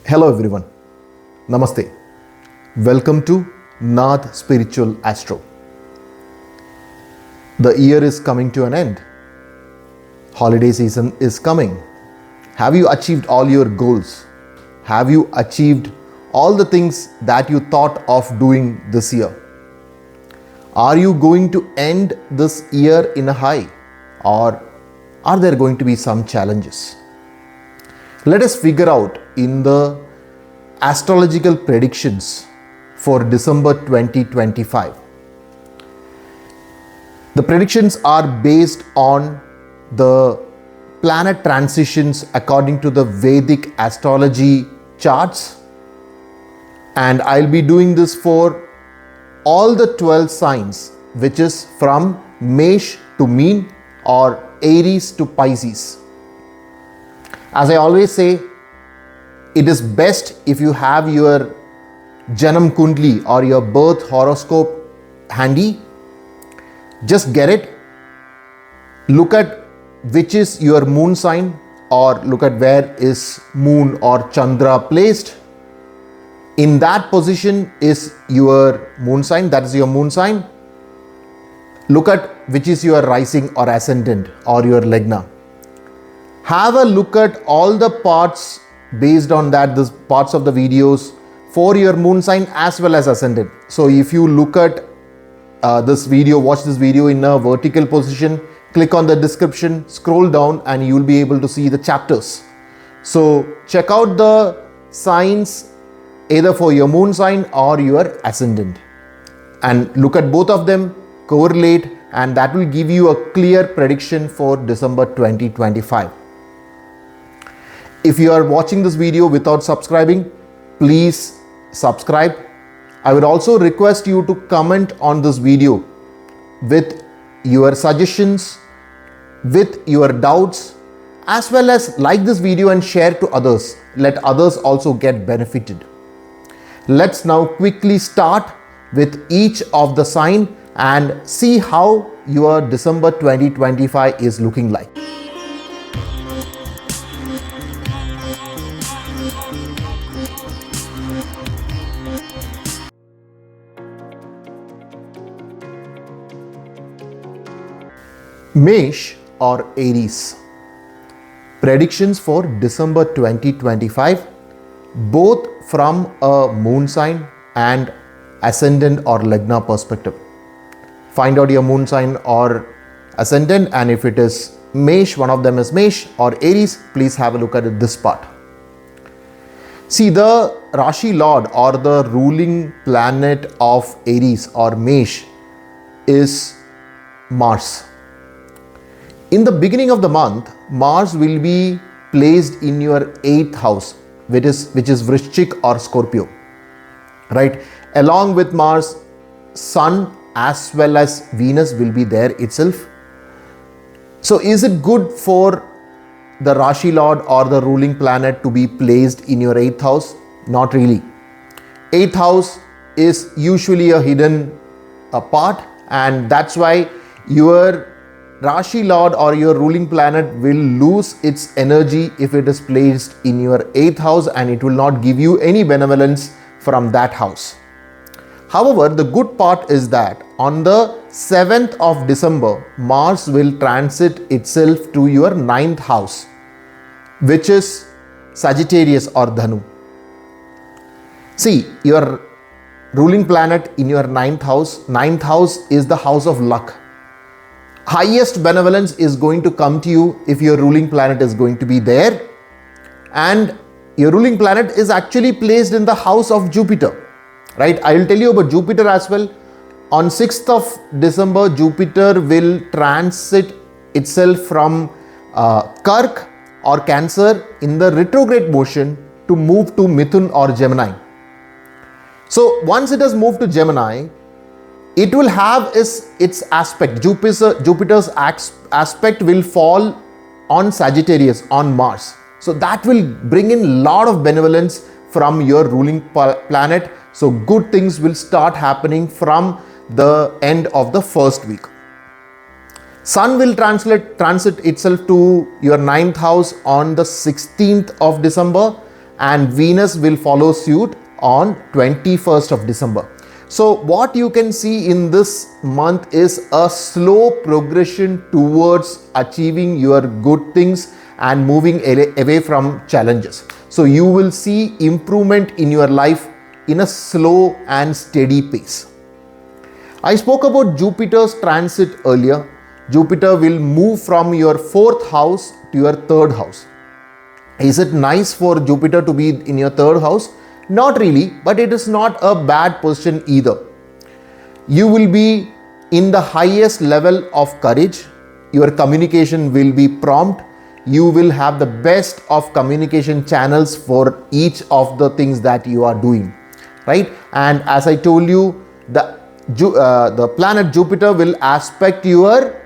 Hello everyone, Namaste. Welcome to Nath Spiritual Astro. The year is coming to an end. Holiday season is coming. Have you achieved all your goals? Have you achieved all the things that you thought of doing this year? Are you going to end this year in a high, or are there going to be some challenges? Let us figure out in the astrological predictions for December 2025. The predictions are based on the planet transitions according to the Vedic Astrology charts, and I'll be doing this for all the 12 signs, which is from Mesh to Meen or Aries to Pisces. As I always say, it is best if you have your Janam Kundli or your birth horoscope handy. Just get it, look at which is your moon sign, or look at where is moon or Chandra placed. In that position is your moon sign, that is your moon sign. Look at which is your rising or ascendant or your Lagna. Have a look at all the parts based on that, the parts of the videos for your moon sign as well as ascendant. So if you look at this video, watch this video in a vertical position, click on the description, scroll down and you will be able to see the chapters. So check out the signs either for your moon sign or your ascendant and look at both of them, correlate, and that will give you a clear prediction for December 2025. If you are watching this video without subscribing, please subscribe. I would also request you to comment on this video with your suggestions, with your doubts, as well as like this video and share to others. Let others also get benefited. Let's now quickly start with each of the sign and see how your December 2025 is looking like. Mesh or Aries. Predictions for December 2025, both from a moon sign and ascendant or Lagna perspective. Find out your moon sign or ascendant, and if it is Mesh, one of them is Mesh or Aries, please have a look at this part. See, the Rashi Lord or the ruling planet of Aries or Mesh is Mars. In the beginning of the month, Mars will be placed in your 8th house, which is Vrishchik or Scorpio, right? Along with Mars, Sun as well as Venus will be there itself. So is it good for the Rashi Lord or the ruling planet to be placed in your 8th house? Not really. 8th house is usually a hidden part, and that's why your Rashi Lord or your ruling planet will lose its energy if it is placed in your 8th house, and it will not give you any benevolence from that house. However, the good part is that on the 7th of December, Mars will transit itself to your 9th house, which is Sagittarius or Dhanu. See, your ruling planet in your 9th house is the house of luck. Highest benevolence is going to come to you if your ruling planet is going to be there, and your ruling planet is actually placed in the house of Jupiter, right? I will tell you about Jupiter as well. On 6th of December, Jupiter will transit itself from Kark or Cancer in the retrograde motion to move to Mithun or Gemini. So once it has moved to Gemini, it will have its aspect. Jupiter's aspect will fall on Sagittarius, on Mars. So that will bring in a lot of benevolence from your ruling planet. So good things will start happening from the end of the first week. Sun will transit itself to your 9th house on the 16th of December, and Venus will follow suit on 21st of December. So what you can see in this month is a slow progression towards achieving your good things and moving away from challenges. So you will see improvement in your life in a slow and steady pace. I spoke about Jupiter's transit earlier. Jupiter will move from your 4th house to your 3rd house. Is it nice for Jupiter to be in your 3rd house? Not really, but it is not a bad position either. You will be in the highest level of courage. Your communication will be prompt. You will have the best of communication channels for each of the things that you are doing, right? And as I told you, the planet Jupiter will aspect your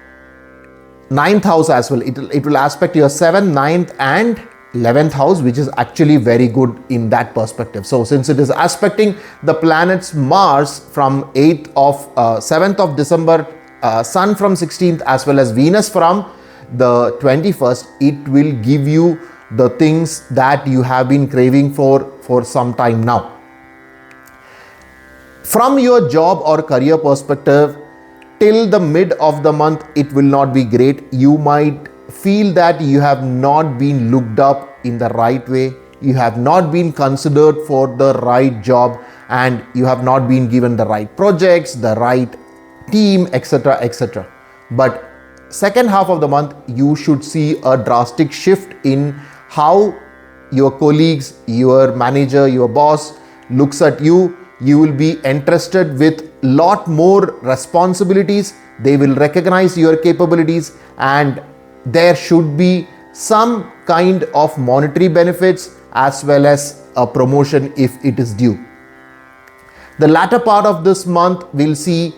9th house as well. It will aspect your 7th, 9th and 11th house, which is actually very good in that perspective. So since it is aspecting the planets Mars from 7th of December, Sun from 16th as well as Venus from the 21st, it will give you the things that you have been craving for some time now. From your job or career perspective, till the mid of the month, it will not be great. You might feel that you have not been looked up in the right way. You have not been considered for the right job, and you have not been given the right projects, the right team, etc., etc. But second half of the month, you should see a drastic shift in how your colleagues, your manager, your boss looks at you. You will be entrusted with lot more responsibilities. They will recognize your capabilities, and there should be some kind of monetary benefits as well as a promotion if it is due. The latter part of this month will see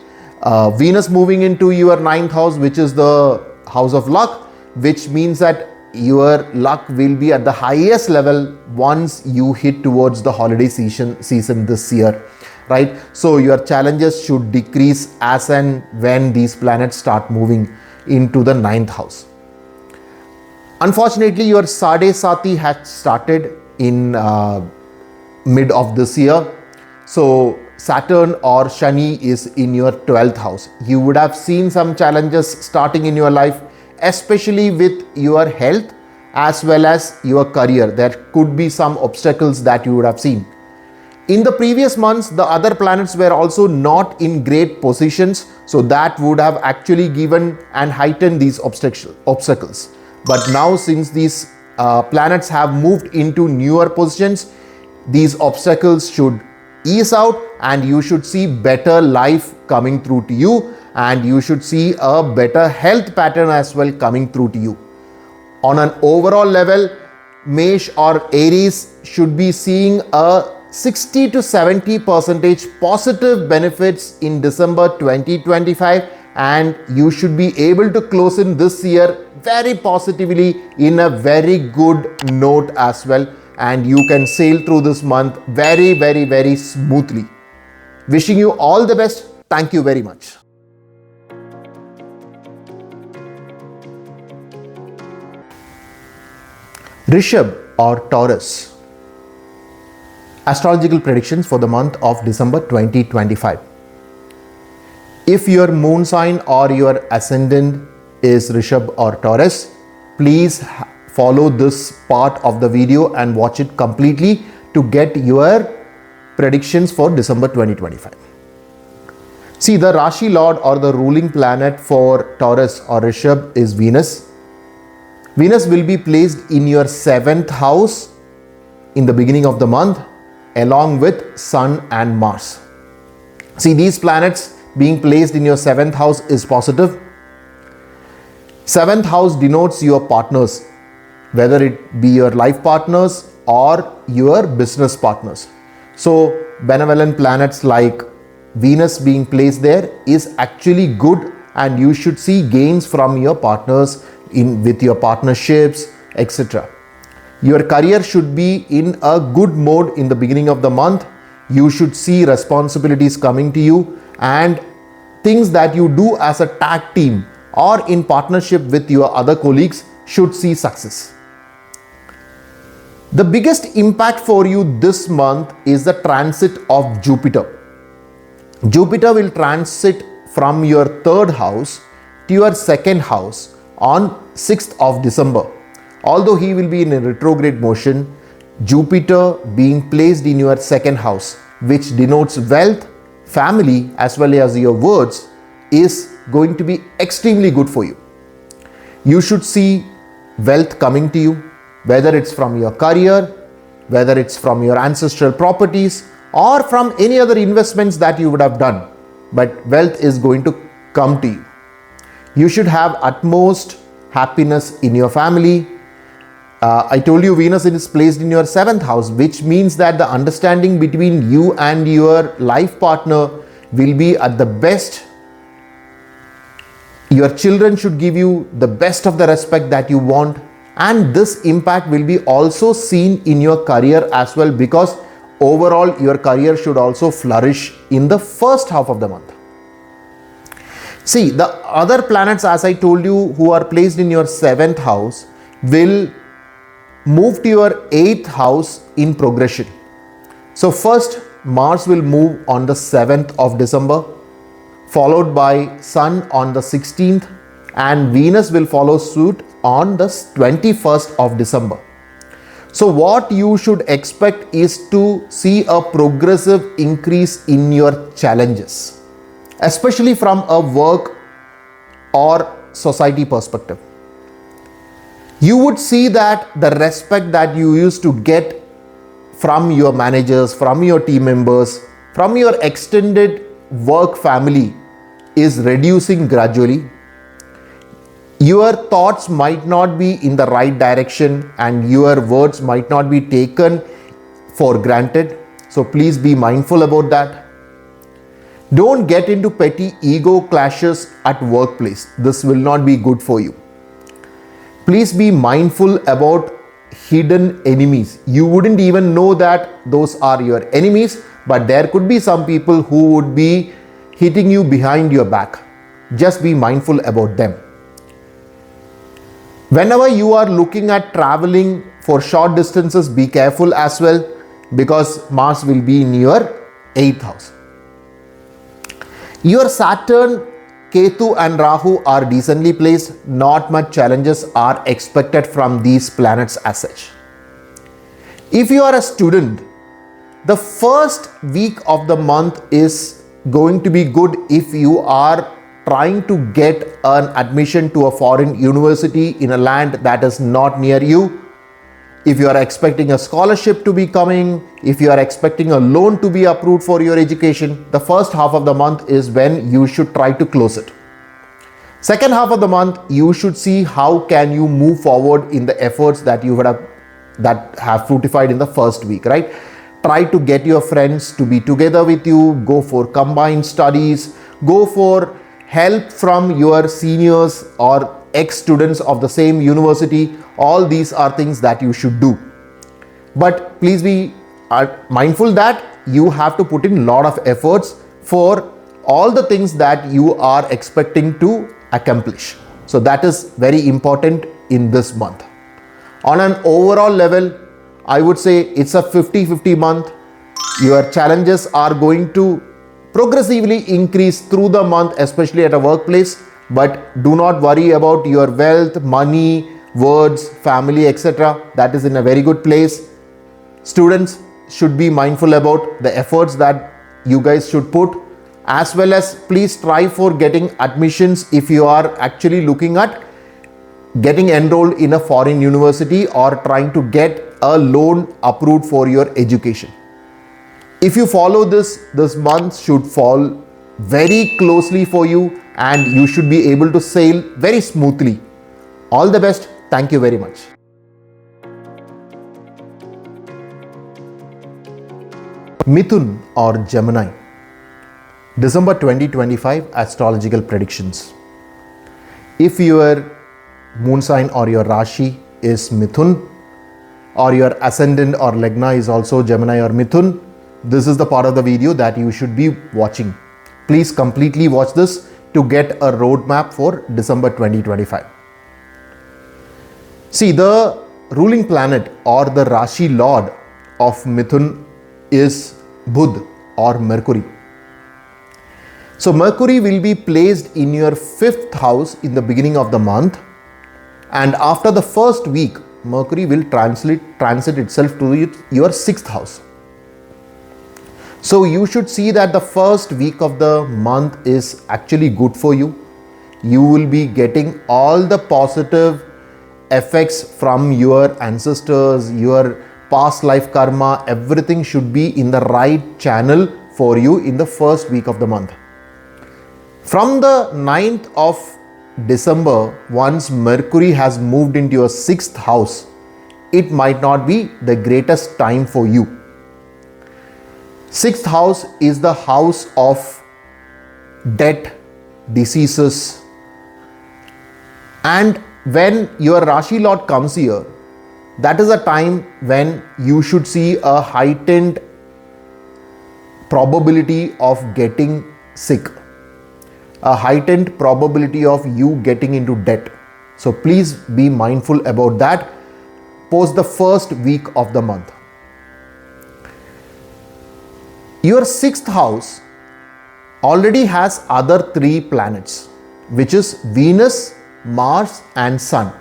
Venus moving into your 9th house, which is the house of luck, which means that your luck will be at the highest level once you hit towards the holiday season this year, right? So your challenges should decrease as and when these planets start moving into the 9th house. Unfortunately, your Sade Sati has started in mid of this year. So Saturn or Shani is in your 12th house. You would have seen some challenges starting in your life, especially with your health as well as your career. There could be some obstacles that you would have seen. In the previous months, the other planets were also not in great positions, so that would have actually given and heightened these obstacles. But now, since these planets have moved into newer positions, these obstacles should ease out and you should see better life coming through to you, and you should see a better health pattern as well coming through to you. On an overall level, Mesh or Aries should be seeing a 60 to 70% positive benefits in December 2025, and you should be able to close in this year very positively in a very good note as well, and you can sail through this month very, very, very smoothly. Wishing you all the best. Thank you very much. Rishabh or Taurus. Astrological predictions for the month of December 2025. If your moon sign or your ascendant is Rishabh or Taurus, please follow this part of the video and watch it completely to get your predictions for December 2025. See, the Rashi Lord or the ruling planet for Taurus or Rishabh is Venus. Venus will be placed in your 7th house in the beginning of the month, along with Sun and Mars. See, these planets being placed in your 7th house is positive. 7th house denotes your partners, whether it be your life partners or your business partners. So benevolent planets like Venus being placed there is actually good, and you should see gains from your partners with your partnerships, etc. Your career should be in a good mode in the beginning of the month. You should see responsibilities coming to you, and things that you do as a tag team or in partnership with your other colleagues should see success. The biggest impact for you this month is the transit of Jupiter. Jupiter will transit from your third house to your second house on 6th of December. Although he will be in a retrograde motion, Jupiter being placed in your second house, which denotes wealth, family, as well as your words, is going to be extremely good for you. You should see wealth coming to you, whether it's from your career, whether it's from your ancestral properties, or from any other investments that you would have done. But wealth is going to come to you. You should have utmost happiness in your family. I told you Venus is placed in your 7th house, which means that the understanding between you and your life partner will be at the best. Your children should give you the best of the respect that you want, and this impact will be also seen in your career as well, because overall your career should also flourish in the first half of the month. See, the other planets, as I told you, who are placed in your 7th house will move to your 8th house in progression. So first Mars will move on the 7th of December, followed by Sun on the 16th, and Venus will follow suit on the 21st of December. So what you should expect is to see a progressive increase in your challenges, especially from a work or society perspective. You would see that the respect that you used to get from your managers, from your team members, from your extended work family is reducing gradually. Your thoughts might not be in the right direction and your words might not be taken for granted. So please be mindful about that. Don't get into petty ego clashes at workplace. This will not be good for you. Please be mindful about hidden enemies. You wouldn't even know that those are your enemies, but there could be some people who would be hitting you behind your back. Just be mindful about them. Whenever you are looking at traveling for short distances, be careful as well, because Mars will be in your 8th house. Your Saturn, Ketu and Rahu are decently placed. Not much challenges are expected from these planets as such. If you are a student, the first week of the month is going to be good if you are trying to get an admission to a foreign university in a land that is not near you. If you are expecting a scholarship to be coming, if you are expecting a loan to be approved for your education, the first half of the month is when you should try to close it. Second half of the month, you should see how can you move forward in the efforts that you would have that have fructified in the first week, right? Try to get your friends to be together with you, go for combined studies, go for help from your seniors or ex-students of the same university. All these are things that you should do. But please be mindful that you have to put in a lot of efforts for all the things that you are expecting to accomplish. So that is very important in this month. On an overall level, I would say it's a 50-50 month. Your challenges are going to progressively increase through the month, especially at a workplace. But do not worry about your wealth, money, words, family, etc. That is in a very good place. Students should be mindful about the efforts that you guys should put, as well as please try for getting admissions if you are actually looking at getting enrolled in a foreign university or trying to get a loan approved for your education. If you follow this month should fall very closely for you and you should be able to sail very smoothly. All the best. Thank you very much. Mithun or Gemini. December 2025 astrological predictions. If your moon sign or your Rashi is Mithun, or your ascendant or Lagna is also Gemini or Mithun, this is the part of the video that you should be watching. Please completely watch this to get a roadmap for December 2025. See, the ruling planet or the Rashi lord of Mithun is Budh or Mercury. So Mercury will be placed in your 5th house in the beginning of the month, and after the first week Mercury will transit itself to your 6th house. So you should see that the first week of the month is actually good for you. You will be getting all the positive effects from your ancestors, your past life karma. Everything should be in the right channel for you in the first week of the month. From the 9th of December, once Mercury has moved into your 6th house, it might not be the greatest time for you. 6th house is the house of death, diseases, and when your Rashi Lord comes here, that is a time when you should see a heightened probability of getting sick, a heightened probability of you getting into debt. So please be mindful about that post the first week of the month. Your 6th house already has other 3 planets, which is Venus, Mars and Sun.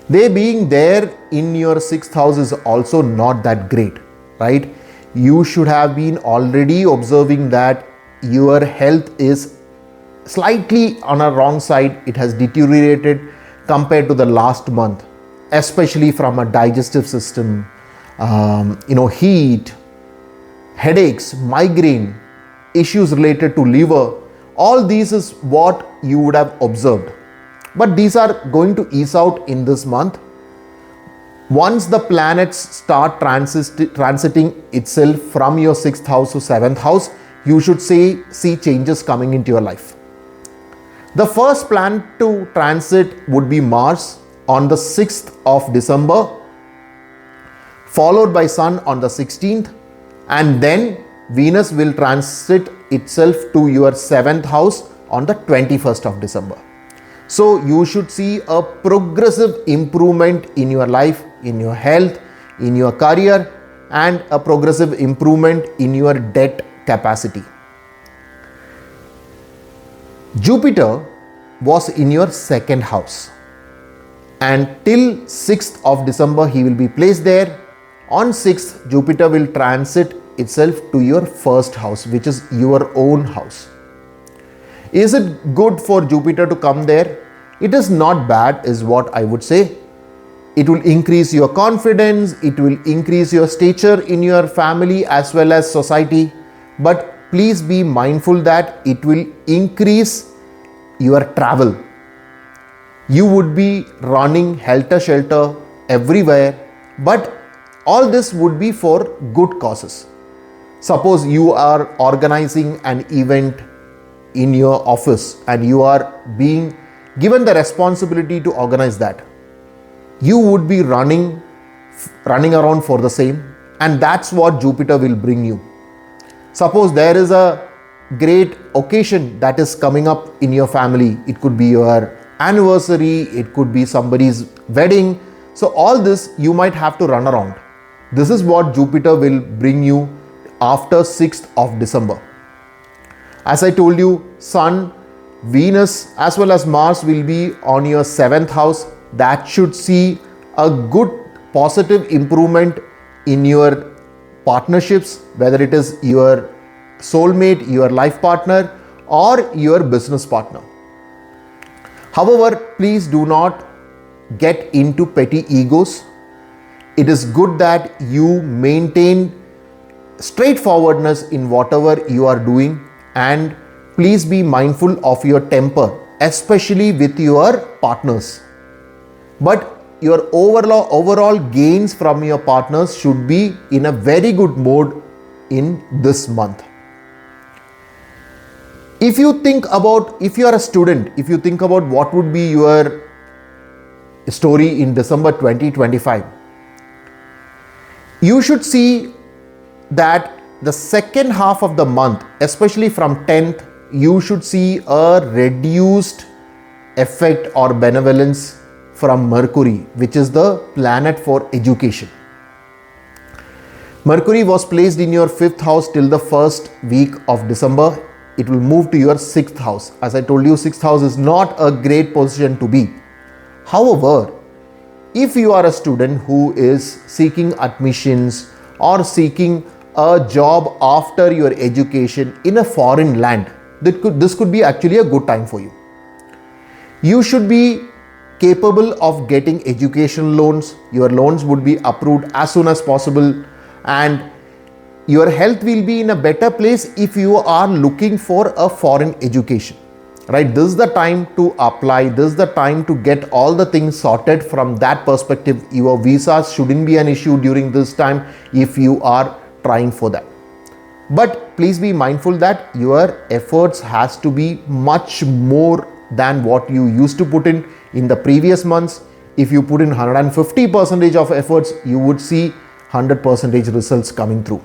They being there in your 6th house is also not that great, right? You should have been already observing that your health is slightly on a wrong side. It has deteriorated compared to the last month, especially from a digestive system, heat, headaches, migraine, issues related to liver. All these is what you would have observed. But these are going to ease out in this month. Once the planets start transiting itself from your 6th house to 7th house, you should see changes coming into your life. The first planet to transit would be Mars on the 6th of December, followed by Sun on the 16th, and then Venus will transit itself to your 7th house on the 21st of December. So you should see a progressive improvement in your life, in your health, in your career, and a progressive improvement in your debt capacity. Jupiter was in your 2nd house, and till 6th of December he will be placed there. On 6th, Jupiter will transit itself to your 1st house, which is your own house. Is it good for Jupiter to come there? It is not bad, is what I would say. It will increase your confidence, it will increase your stature in your family as well as society. But please be mindful that it will increase your travel. You would be running helter-skelter everywhere, but all this would be for good causes. Suppose you are organizing an event in your office and you are being given the responsibility to organize that. You would be running around for the same, and that's what Jupiter will bring you. Suppose there is a great occasion that is coming up in your family. It could be your anniversary, it could be somebody's wedding. So all this you might have to run around. This is what Jupiter will bring you after 6th of December. As I told you, Sun, Venus as well as Mars will be on your 7th house. That should see a good positive improvement in your partnerships, whether it is your soulmate, your life partner or your business partner. However, please do not get into petty egos. It is good that you maintain straightforwardness in whatever you are doing, and please be mindful of your temper, especially with your partners. But your overall gains from your partners should be in a very good mode in this month. If you think about, if you are a student, if you think about what would be your story in December 2025, you should see that the second half of the month, especially from 10th, you should see a reduced effect or benevolence from Mercury, which is the planet for education. Mercury was placed in your 5th house till the first week of December. It will move to your 6th house. As I told you, 6th house is not a great position to be. However, if you are a student who is seeking admissions or seeking a job after your education in a foreign land, this could be actually a good time for you. You should be capable of getting education loans. Your loans would be approved as soon as possible, and your health will be in a better place if you are looking for a foreign education, right? This is the time to apply. This is the time to get all the things sorted from that perspective. Your visas shouldn't be an issue during this time if you are trying for that. But please be mindful that your efforts has to be much more than what you used to put in the previous months. If you put in 150% of efforts, you would see 100% results coming through.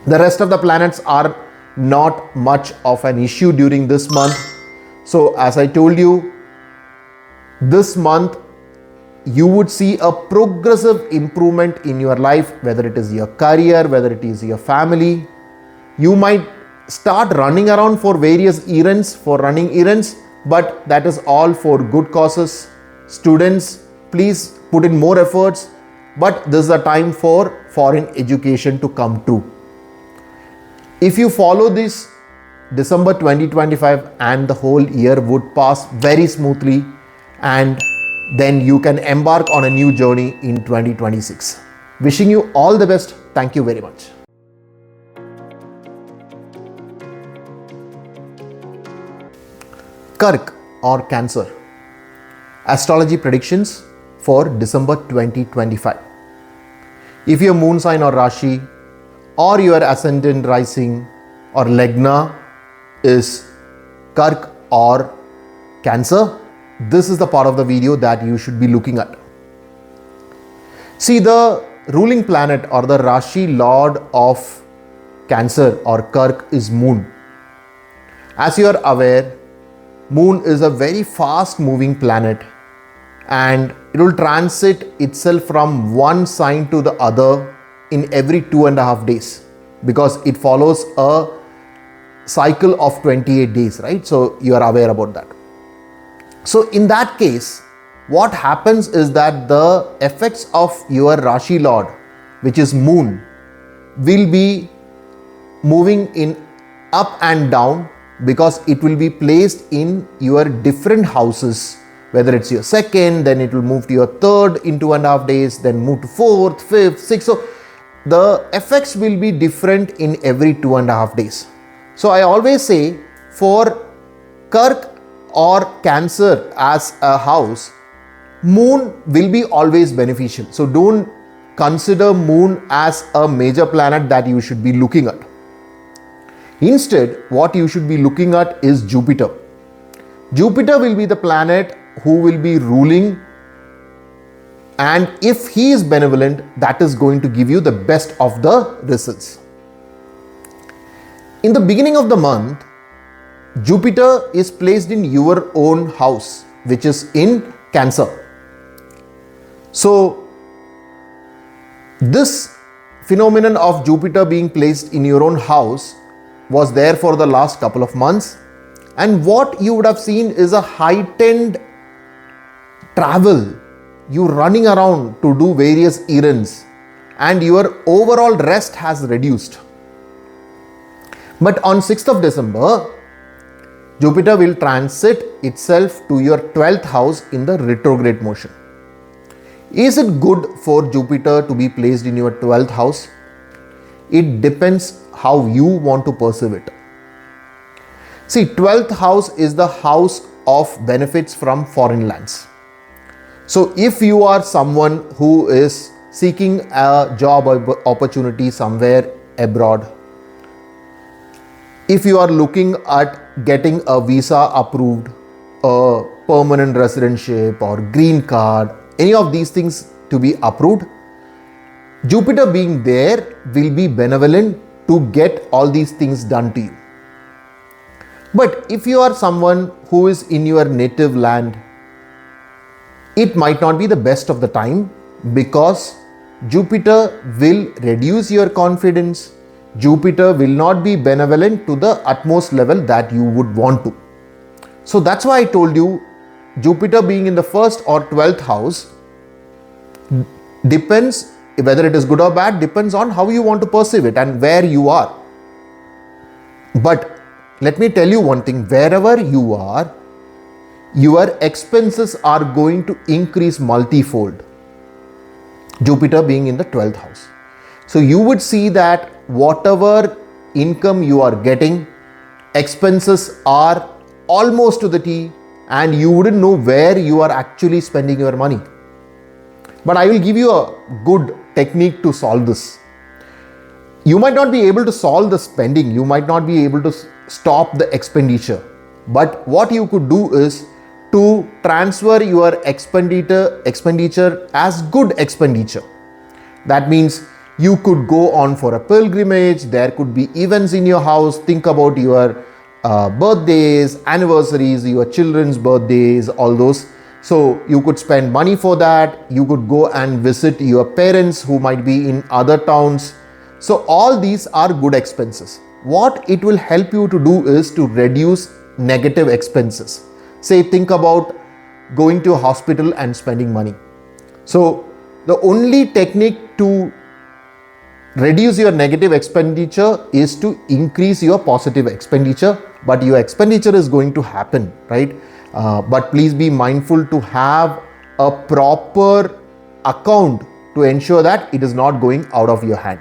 The rest of the planets are not much of an issue during this month. So as I told you, this month you would see a progressive improvement in your life, whether it is your career, whether it is your family. You might start running around for various errands, but that is all for good causes. Students, please put in more efforts, but this is a time for foreign education to come true. If you follow this, December 2025 and the whole year would pass very smoothly, and then you can embark on a new journey in 2026. Wishing you all the best. Thank you very much. Kark or Cancer. Astrology predictions for December 2025. If your moon sign or Rashi or your Ascendant Rising or Lagna is Kark or Cancer, this is the part of the video that you should be looking at. See, the ruling planet or the Rashi lord of Cancer or Kark is Moon. As you are aware, Moon is a very fast moving planet, and it will transit itself from one sign to the other in every 2.5 days, because it follows a cycle of 28 days, right? So you are aware about that. So in that case, what happens is that the effects of your Rashi Lord, which is Moon, will be moving in up and down, because it will be placed in your different houses, whether it's your second, then it will move to your third in 2.5 days, then move to fourth, fifth, sixth. So the effects will be different in every 2.5 days. So I always say, for Kark or Cancer as a house, Moon will be always beneficial. So don't consider Moon as a major planet that you should be looking at. Instead, what you should be looking at is Jupiter. Jupiter will be the planet who will be ruling, and if he is benevolent, that is going to give you the best of the results. In the beginning of the month, Jupiter is placed in your own house, which is in Cancer. So this phenomenon of Jupiter being placed in your own house was there for the last couple of months, and what you would have seen is a heightened travel. You running around to do various errands, and your overall rest has reduced. But on 6th of December, Jupiter will transit itself to your 12th house in the retrograde motion. Is it good for Jupiter to be placed in your 12th house? It depends how you want to perceive it. See, 12th house is the house of benefits from foreign lands. So if you are someone who is seeking a job opportunity somewhere abroad, if you are looking at getting a visa approved, a permanent residentship or green card, any of these things to be approved, Jupiter being there will be benevolent to get all these things done to you. But if you are someone who is in your native land it might not be the best of the time, because Jupiter will reduce your confidence. Jupiter will not be benevolent to the utmost level that you would want to. So that's why I told you, Jupiter being in the 1st or 12th house depends, whether it is good or bad, depends on how you want to perceive it and where you are. But let me tell you one thing, wherever you are, your expenses are going to increase multifold. Jupiter being in the 12th house. So you would see that whatever income you are getting, expenses are almost to the T, and you wouldn't know where you are actually spending your money. But I will give you a good technique to solve this. You might not be able to solve the spending, you might not be able to stop the expenditure. But what you could do is to transfer your expenditure as good expenditure. That means you could go on for a pilgrimage, there could be events in your house, think about your birthdays, anniversaries, your children's birthdays, all those. So you could spend money for that. You could go and visit your parents who might be in other towns. So all these are good expenses. What it will help you to do is to reduce negative expenses. Say, think about going to a hospital and spending money. So the only technique to reduce your negative expenditure is to increase your positive expenditure, but your expenditure is going to happen, right? But please be mindful to have a proper account to ensure that it is not going out of your hand.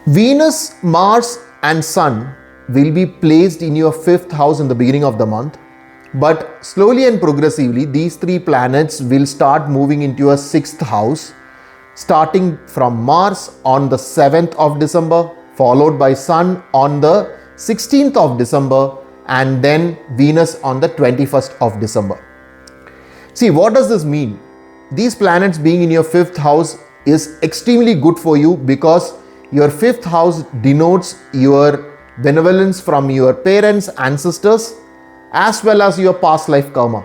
Venus, Mars and Sun will be placed in your 5th house in the beginning of the month, but slowly and progressively these 3 planets will start moving into your 6th house, starting from Mars on the 7th of December, followed by Sun on the 16th of December, and then Venus on the 21st of December. See, what does this mean? These planets being in your 5th house is extremely good for you, because your 5th house denotes your benevolence from your parents, ancestors, as well as your past life karma.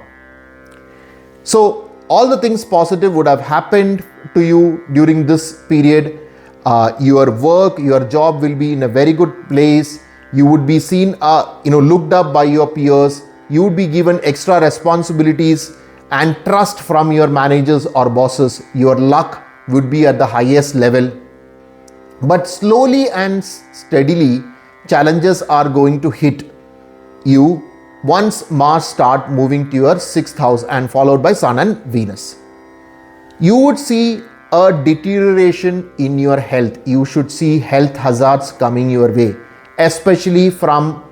So all the things positive would have happened to you during this period. Your work, your job will be in a very good place. You would be seen, looked up by your peers. You would be given extra responsibilities and trust from your managers or bosses. Your luck would be at the highest level. But slowly and steadily, challenges are going to hit you once Mars start moving to your 6th house and followed by Sun and Venus. You would see a deterioration in your health. You should see health hazards coming your way, especially from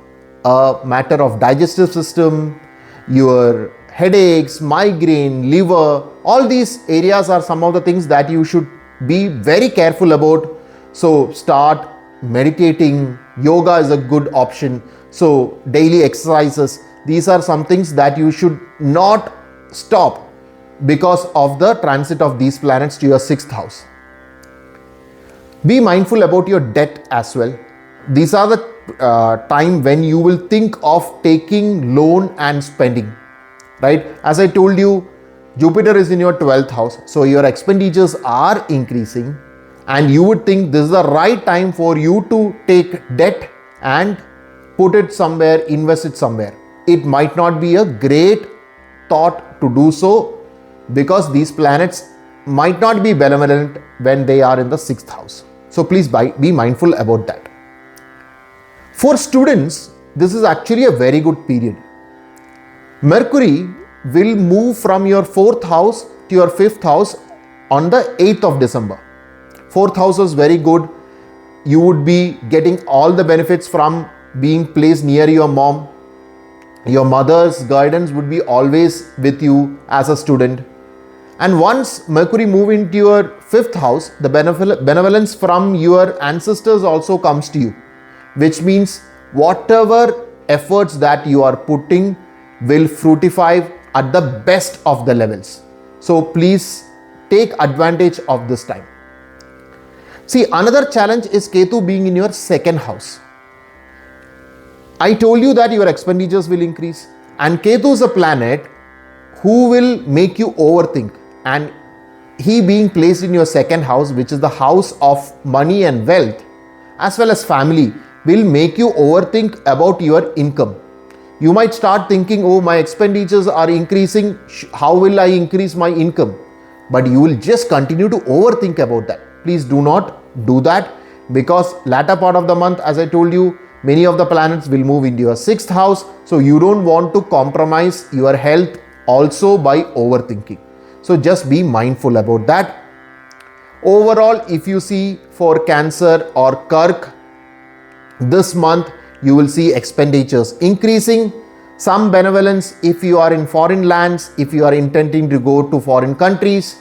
a matter of digestive system, your headaches, migraine, liver. All these areas are some of the things that you should be very careful about. So start meditating. Yoga is a good option. So daily exercises. These are some things that you should not stop because of the transit of these planets to your 6th house. Be mindful about your debt as well. These are the time when you will think of taking loan and spending, right? As I told you, Jupiter is in your 12th house. So your expenditures are increasing, and you would think this is the right time for you to take debt and put it somewhere, invest it somewhere. It might not be a great thought to do so, because these planets might not be benevolent when they are in the 6th house. So please be mindful about that. For students, this is actually a very good period. Mercury will move from your 4th house to your 5th house on the 8th of December. 4th house is very good. You would be getting all the benefits from being placed near your mom. Your mother's guidance would be always with you as a student. And once Mercury move into your 5th house, the benevolence from your ancestors also comes to you, which means whatever efforts that you are putting will fructify at the best of the levels. So please take advantage of this time. See, another challenge is Ketu being in your 2nd house. I told you that your expenditures will increase, and Ketu is a planet who will make you overthink, and he being placed in your second house, which is the house of money and wealth as well as family, will make you overthink about your income. You might start thinking, oh, my expenditures are increasing, how will I increase my income? But you will just continue to overthink about that. Please do not do that, because latter part of the month, as I told you, many of the planets will move into your 6th house. So you don't want to compromise your health also by overthinking. So just be mindful about that. Overall, if you see for Cancer or Kark, this month you will see expenditures increasing. Some benevolence if you are in foreign lands, if you are intending to go to foreign countries,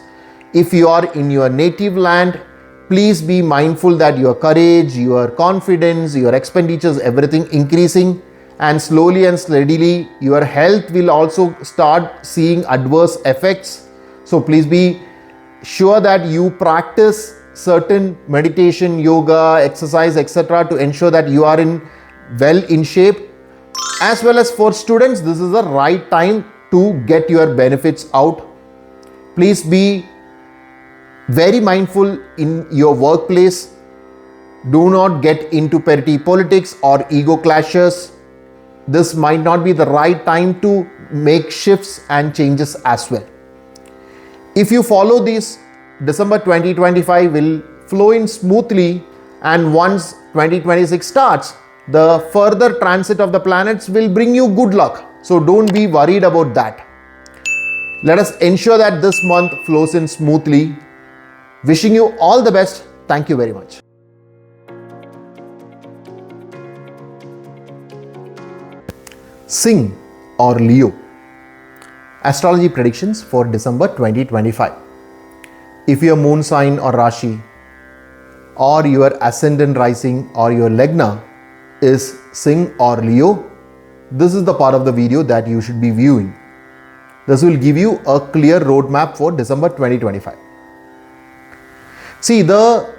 if you are in your native land, please be mindful that your courage, your confidence, your expenditures, everything increasing, and slowly and steadily your health will also start seeing adverse effects. So please be sure that you practice certain meditation, yoga, exercise, etc. to ensure that you are well in shape. As well as for students, this is the right time to get your benefits out. Please be very mindful in your workplace. Do not get into petty politics or ego clashes. This might not be the right time to make shifts and changes as well. If you follow this, December 2025 will flow in smoothly, and once 2026 starts, the further transit of the planets will bring you good luck. So don't be worried about that. Let us ensure that this month flows in smoothly. Wishing you all the best. Thank you very much. Sing or Leo. Astrology predictions for December 2025. If your moon sign or Rashi or your Ascendant Rising or your Lagna is Sing or Leo, this is the part of the video that you should be viewing. This will give you a clear roadmap for December 2025. See, the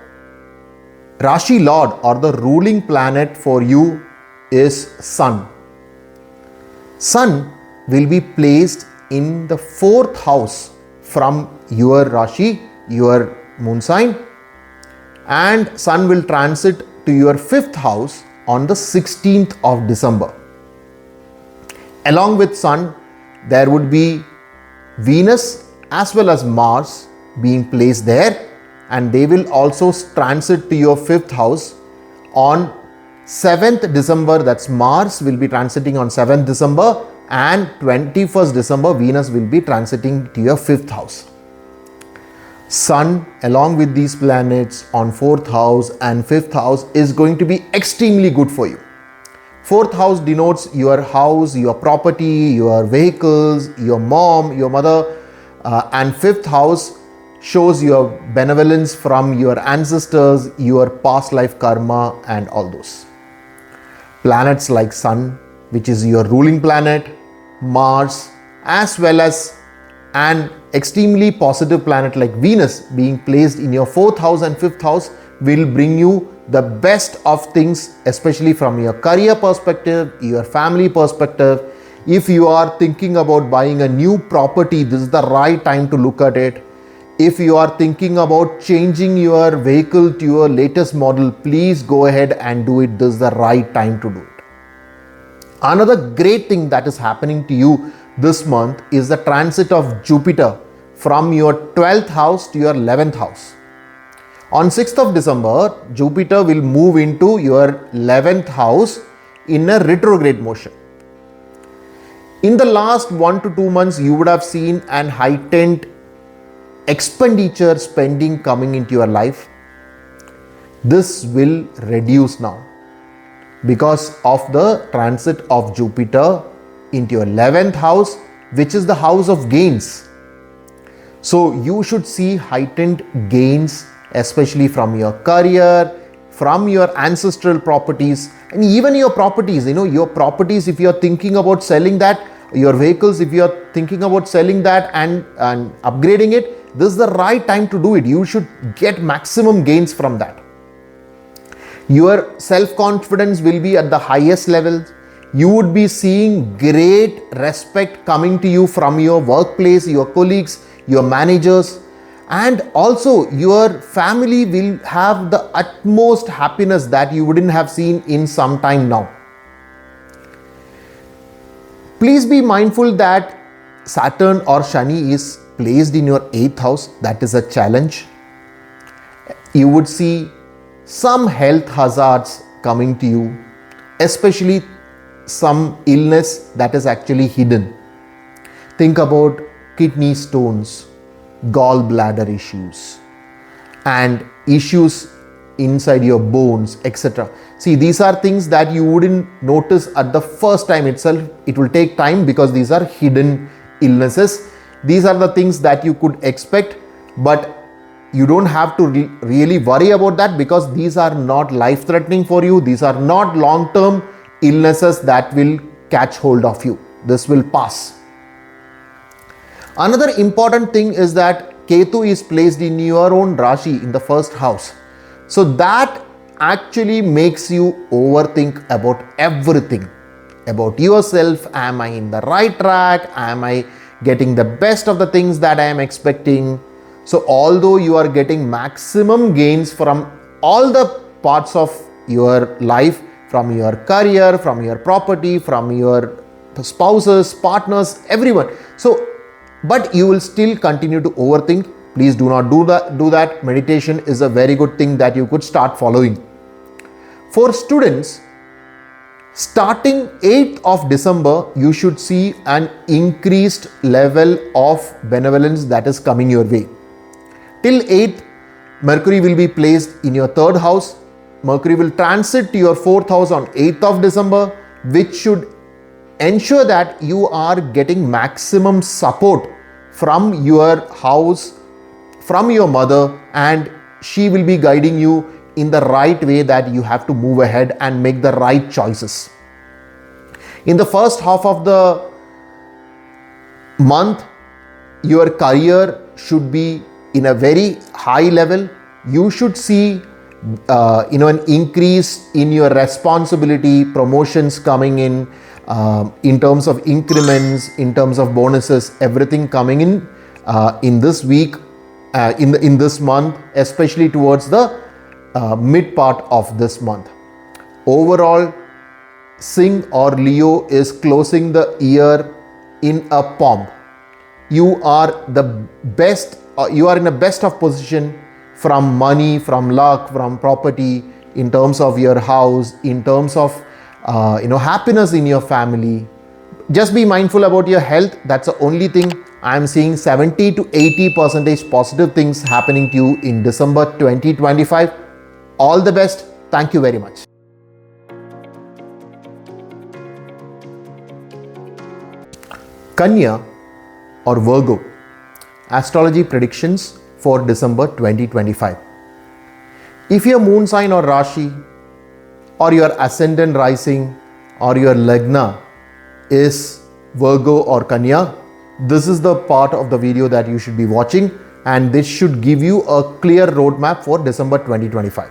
Rashi Lord or the ruling planet for you is Sun. Sun will be placed in the 4th house from your Rashi, your moon sign, and Sun will transit to your 5th house on the 16th of December. Along with Sun, there would be Venus as well as Mars being placed there, and they will also transit to your 5th house on 7th December. That's Mars will be transiting on 7th December, and 21st December Venus will be transiting to your 5th house. Sun along with these planets on 4th house and 5th house is going to be extremely good for you. 4th house denotes your house, your property, your vehicles, your mom, your mother, and 5th house shows your benevolence from your ancestors, your past life karma and all those. Planets like Sun, which is your ruling planet, Mars, as well as an extremely positive planet like Venus being placed in your 4th house and 5th house will bring you the best of things, especially from your career perspective, your family perspective. If you are thinking about buying a new property, this is the right time to look at it. If you are thinking about changing your vehicle to your latest model, please go ahead and do it. This is the right time to do it. Another great thing that is happening to you this month is the transit of Jupiter from your 12th house to your 11th house. On 6th of December, Jupiter will move into your 11th house in a retrograde motion. In the last 1 to 2 months, you would have seen an heightened expenditure spending coming into your life. This will reduce now because of the transit of Jupiter into your 11th house, which is the house of gains. So you should see heightened gains, especially from your career, from your ancestral properties, and even your properties. Your properties, if you are thinking about selling that, your vehicles, if you are thinking about selling that and upgrading it, this is the right time to do it. You should get maximum gains from that. Your self-confidence will be at the highest level. You would be seeing great respect coming to you from your workplace, your colleagues, your managers, and also your family will have the utmost happiness that you wouldn't have seen in some time now. Please be mindful that Saturn or Shani is placed in your 8th house. That is a challenge. You would see some health hazards coming to you, especially some illness that is actually hidden. Think about kidney stones, gallbladder issues, and issues inside your bones, etc. See, these are things that you wouldn't notice at the first time itself. It will take time because these are hidden illnesses. These are the things that you could expect, but you don't have to really worry about that because these are not life-threatening for you. These are not long-term illnesses that will catch hold of you. This will pass. Another important thing is that Ketu is placed in your own Rashi in the 1st house. So that actually makes you overthink about everything. About yourself. Am I in the right track? Am I getting the best of the things that I am expecting? So although you are getting maximum gains from all the parts of your life, from your career, from your property, from your spouses, partners, everyone. So, but you will still continue to overthink. Please do not do that. Meditation is a very good thing that you could start following. For students, starting 8th of December, you should see an increased level of benevolence that is coming your way. Till 8th, Mercury will be placed in your 3rd house. Mercury will transit to your 4th house on 8th of December, which should ensure that you are getting maximum support from your house, from your mother, and she will be guiding you in the right way that you have to move ahead and make the right choices. In the first half of the month, your career should be in a very high level. You should see an increase in your responsibility, promotions coming in terms of increments, in terms of bonuses, everything coming in this week, in this month, especially towards the mid part of this month. Overall, Singh or Leo is closing the year in a pomp. You are the best, you are in a best of position from money, from luck, from property, in terms of your house, in terms of happiness in your family. Just be mindful about your health. That's the only thing. I am seeing 70 to 80% positive things happening to you in December 2025. All the best. Thank you very much. Kanya or Virgo astrology predictions for December 2025. If your moon sign or Rashi or your Ascendant Rising or your Lagna is Virgo or Kanya, this is the part of the video that you should be watching, and this should give you a clear roadmap for December 2025.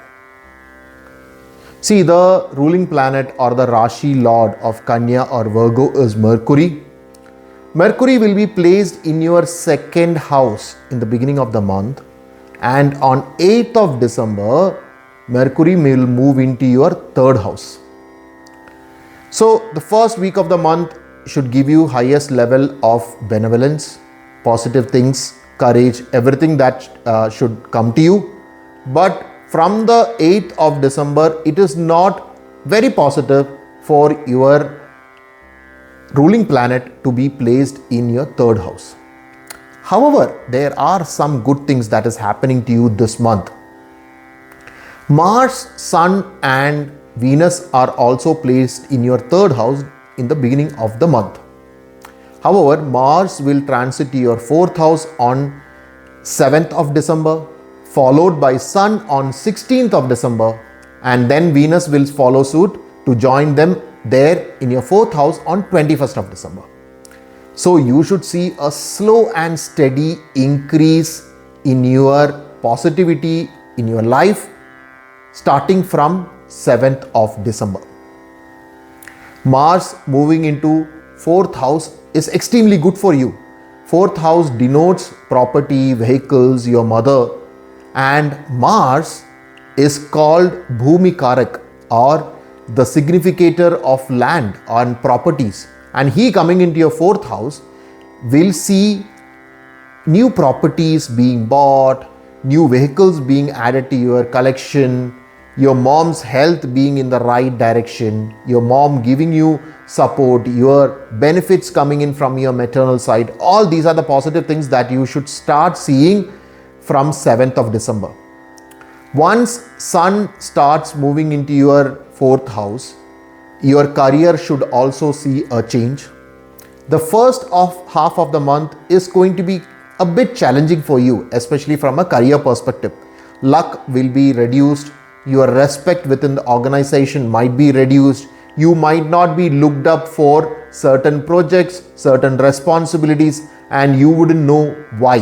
See, the ruling planet or the Rashi lord of Kanya or Virgo is Mercury. Mercury will be placed in your 2nd house in the beginning of the month, and on 8th of December, Mercury will move into your 3rd house. So the first week of the month should give you highest level of benevolence, positive things, courage, everything that should come to you. But from the 8th of December, it is not very positive for your ruling planet to be placed in your 3rd house. However, there are some good things that is happening to you this month. Mars, Sun and Venus are also placed in your 3rd house in the beginning of the month. However, Mars will transit to your 4th house on 7th of December, followed by Sun on 16th of December, and then Venus will follow suit to join them there in your 4th house on 21st of December. So you should see a slow and steady increase in your positivity in your life starting from 7th of December. Mars moving into 4th house is extremely good for you. 4th house denotes property, vehicles, your mother, and Mars is called Bhumi Kark, or the significator of land and properties. And he coming into your 4th house will see new properties being bought, new vehicles being added to your collection, your mom's health being in the right direction, your mom giving you support, your benefits coming in from your maternal side. All these are the positive things that you should start seeing from 7th of December. Once Sun starts moving into your 4th house, your career should also see a change. The first half of the month is going to be a bit challenging for you, especially from a career perspective. Luck will be reduced. Your respect within the organization might be reduced. You might not be looked up for certain projects, certain responsibilities, and you wouldn't know why.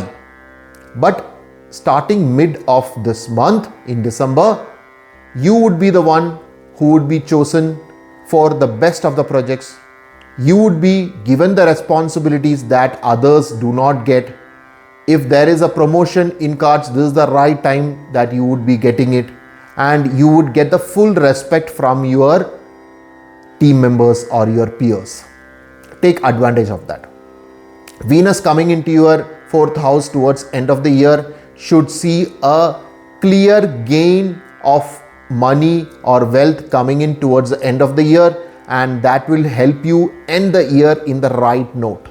But starting mid of this month in December, you would be the one who would be chosen for the best of the projects. You would be given the responsibilities that others do not get. If there is a promotion in cards, this is the right time that you would be getting it, and you would get the full respect from your team members or your peers. Take advantage of that. Venus coming into your 4th house towards end of the year should see a clear gain of money or wealth coming in towards the end of the year, and that will help you end the year in the right note.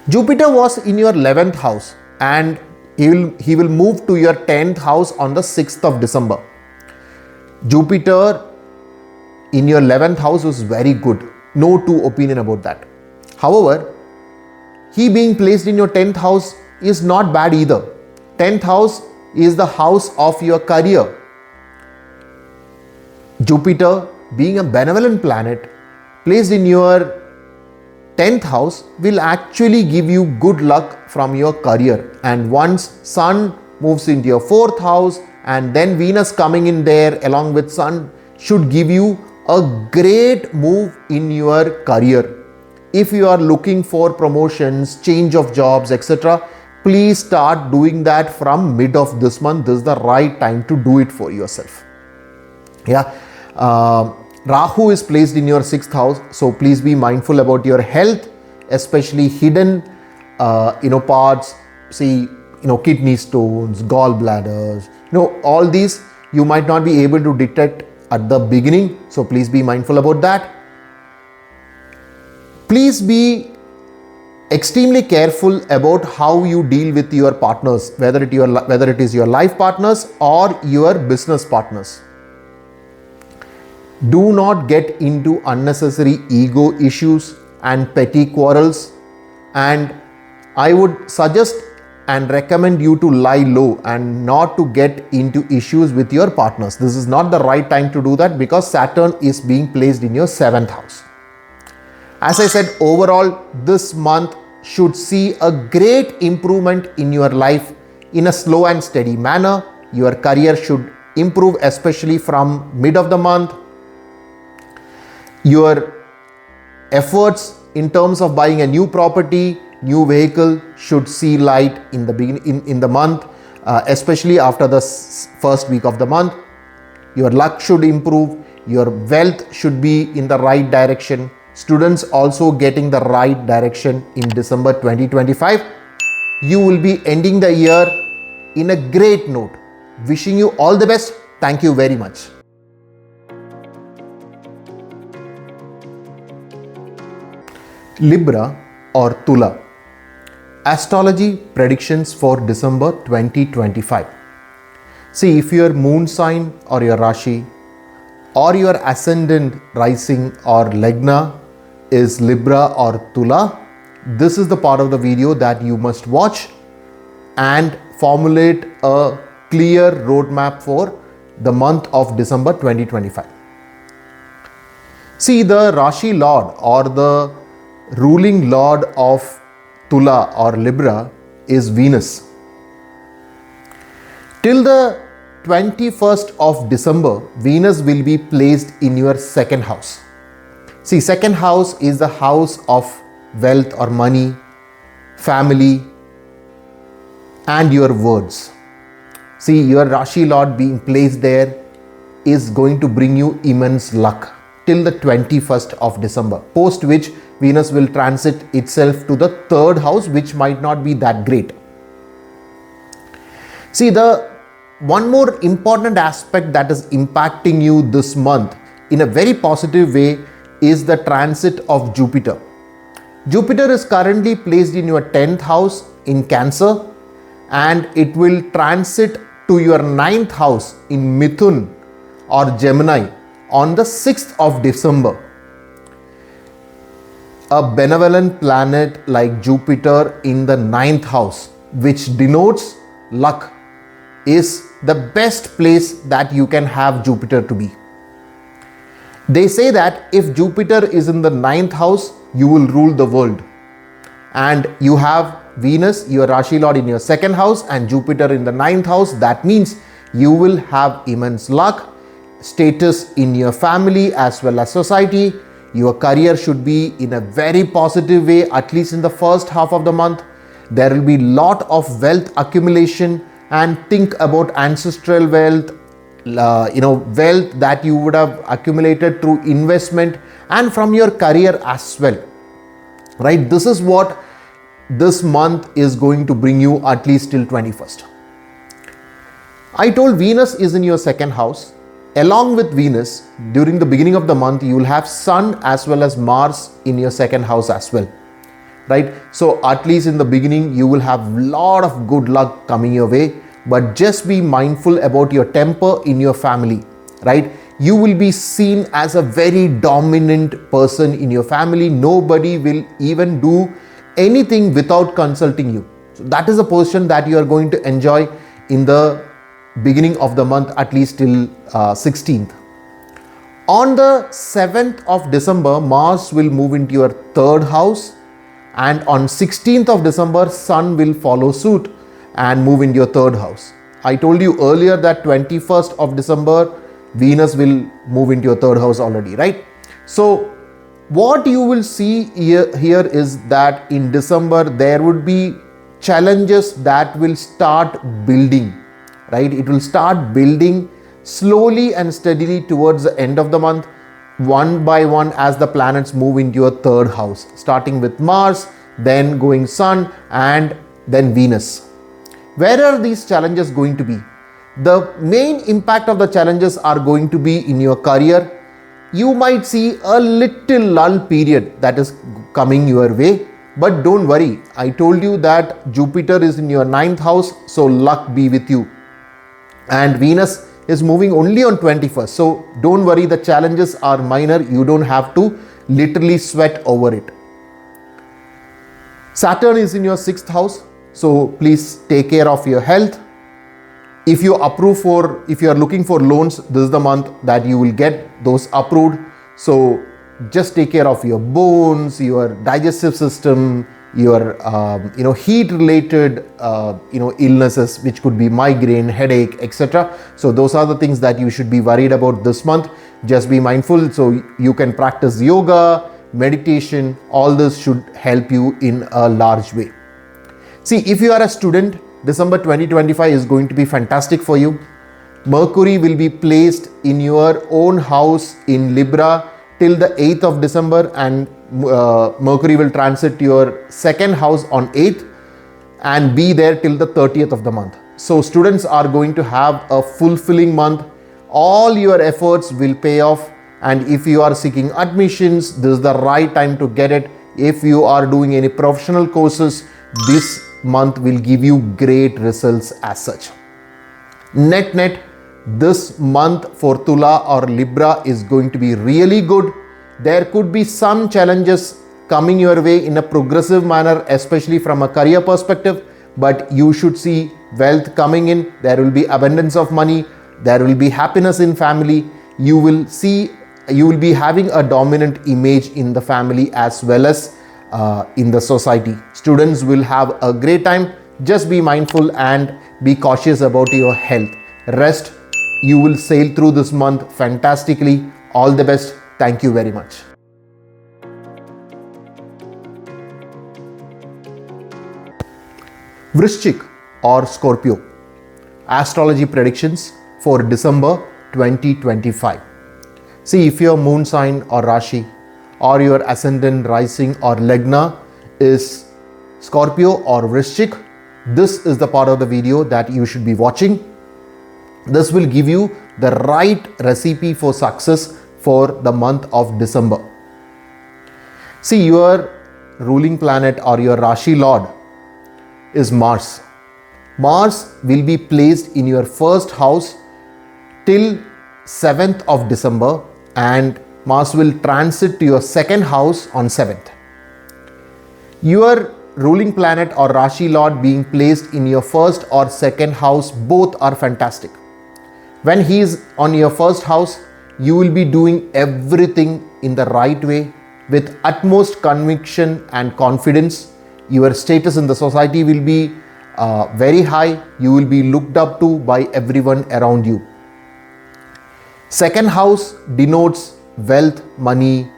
Jupiter was in your 11th house and he will move to your 10th house on the 6th of December. Jupiter in your 11th house was very good. No two opinion about that. However, he being placed in your 10th house is not bad either. 10th house is the house of your career. Jupiter being a benevolent planet placed in your 10th house will actually give you good luck from your career. And once Sun moves into your 4th house and then Venus coming in there along with Sun should give you a great move in your career. If you are looking for promotions, change of jobs, etc., please start doing that from mid of this month. This is the right time to do it for yourself. Rahu is placed in your 6th house, so please be mindful about your health, especially hidden parts, kidney stones, gallbladders, all these you might not be able to detect at the beginning, so please be mindful about that. Please be extremely careful about how you deal with your partners, whether it is your life partners or your business partners. Do not get into unnecessary ego issues and petty quarrels, and I would suggest and recommend you to lie low and not to get into issues with your partners. This is not the right time to do that because Saturn is being placed in your 7th house. As I said, overall this month should see a great improvement in your life in a slow and steady manner. Your career should improve, especially from mid of the month. Your efforts in terms of buying a new property, new vehicle should see light in the beginning in the month, especially after the first week of the month. Your luck should improve. Your wealth should be in the right direction. Students also getting the right direction in December 2025. You will be ending the year in a great note. Wishing you all the best. Thank you very much. Libra or Tula. Astrology predictions for December 2025. See, if your moon sign or your Rashi or your Ascendant Rising or Lagna is Libra or Tula, this is the part of the video that you must watch and formulate a clear roadmap for the month of December 2025. See, the Rashi Lord or the ruling Lord of Tula or Libra is Venus. Till the 21st of December, Venus will be placed in your 2nd house. See, second house is the house of wealth or money, family, and your words. See, your Rashi Lord being placed there is going to bring you immense luck till the 21st of December, post which Venus will transit itself to the third house, which might not be that great. See, the one more important aspect that is impacting you this month in a very positive way is the transit of Jupiter. Jupiter is currently placed in your 10th house in Cancer, and it will transit to your 9th house in Mithun or Gemini on the 6th of December. A benevolent planet like Jupiter in the 9th house, which denotes luck, is the best place that you can have Jupiter to be. They say that if Jupiter is in the 9th house, you will rule the world. And you have Venus, your Rashi Lord, in your 2nd house and Jupiter in the 9th house. That means you will have immense luck, status in your family as well as society. Your career should be in a very positive way, at least in the first half of the month. There will be lot of wealth accumulation, and think about ancestral wealth, wealth that you would have accumulated through investment and from your career as well. Right? This is what this month is going to bring you at least till 21st. I told Venus is in your 2nd house. Along with Venus, during the beginning of the month, you will have Sun as well as Mars in your 2nd house as well. Right? So at least in the beginning, you will have a lot of good luck coming your way, but just be mindful about your temper in your family. Right? You will be seen as a very dominant person in your family. Nobody will even do anything without consulting you. So that is a position that you are going to enjoy in the beginning of the month, at least till 16th. On the 7th of December, Mars will move into your 3rd house, and on 16th of December, Sun will follow suit and move into your 3rd house. I told you earlier that 21st of December, Venus will move into your 3rd house already, right? So what you will see here is that in December, there would be challenges that will start building. Right? It will start building slowly and steadily towards the end of the month, one by one, as the planets move into your 3rd house, starting with Mars, then going Sun, and then Venus. Where are these challenges going to be? The main impact of the challenges are going to be in your career. You might see a little lull period that is coming your way, but don't worry. I told you that Jupiter is in your 9th house, so luck be with you. And Venus is moving only on 21st. So don't worry, the challenges are minor. You don't have to literally sweat over it. Saturn is in your 6th house. So please take care of your health. If you are looking for loans, this is the month that you will get those approved. So just take care of your bones, your digestive system, your heat related illnesses, which could be migraine, headache, etc. So those are the things that you should be worried about this month. Just be mindful. So you can practice yoga, meditation. All this should help you in a large way. See, if you are a student, December 2025 is going to be fantastic for you. Mercury will be placed in your own house in Libra till the 8th of December, and Mercury will transit your 2nd house on 8th and be there till the 30th of the month. So students are going to have a fulfilling month. All your efforts will pay off, and if you are seeking admissions, this is the right time to get it. If you are doing any professional courses, this month will give you great results as such. Net, this month for Tula or Libra is going to be really good. There could be some challenges coming your way in a progressive manner, especially from a career perspective, but you should see wealth coming in. There will be abundance of money. There will be happiness in family. You will be having a dominant image in the family as well as in the society. Students will have a great time. Just be mindful and be cautious about your health. Rest, you will sail through this month fantastically. All the best. Thank you very much. Vrishchik or Scorpio. Astrology predictions for December 2025. See, if your moon sign or Rashi or your Ascendant Rising or Lagna is Scorpio or Vrishchik, this is the part of the video that you should be watching. This will give you the right recipe for success for the month of December. See, your ruling planet or your Rashi Lord is Mars. Mars will be placed in your first house till 7th of December, and Mars will transit to your second house on 7th. Your ruling planet or Rashi Lord being placed in your first or second house, both are fantastic. When he is on your first house, you will be doing everything in the right way with utmost conviction and confidence. Your status in the society will be very high. You will be looked up to by everyone around you. Second house denotes wealth, money,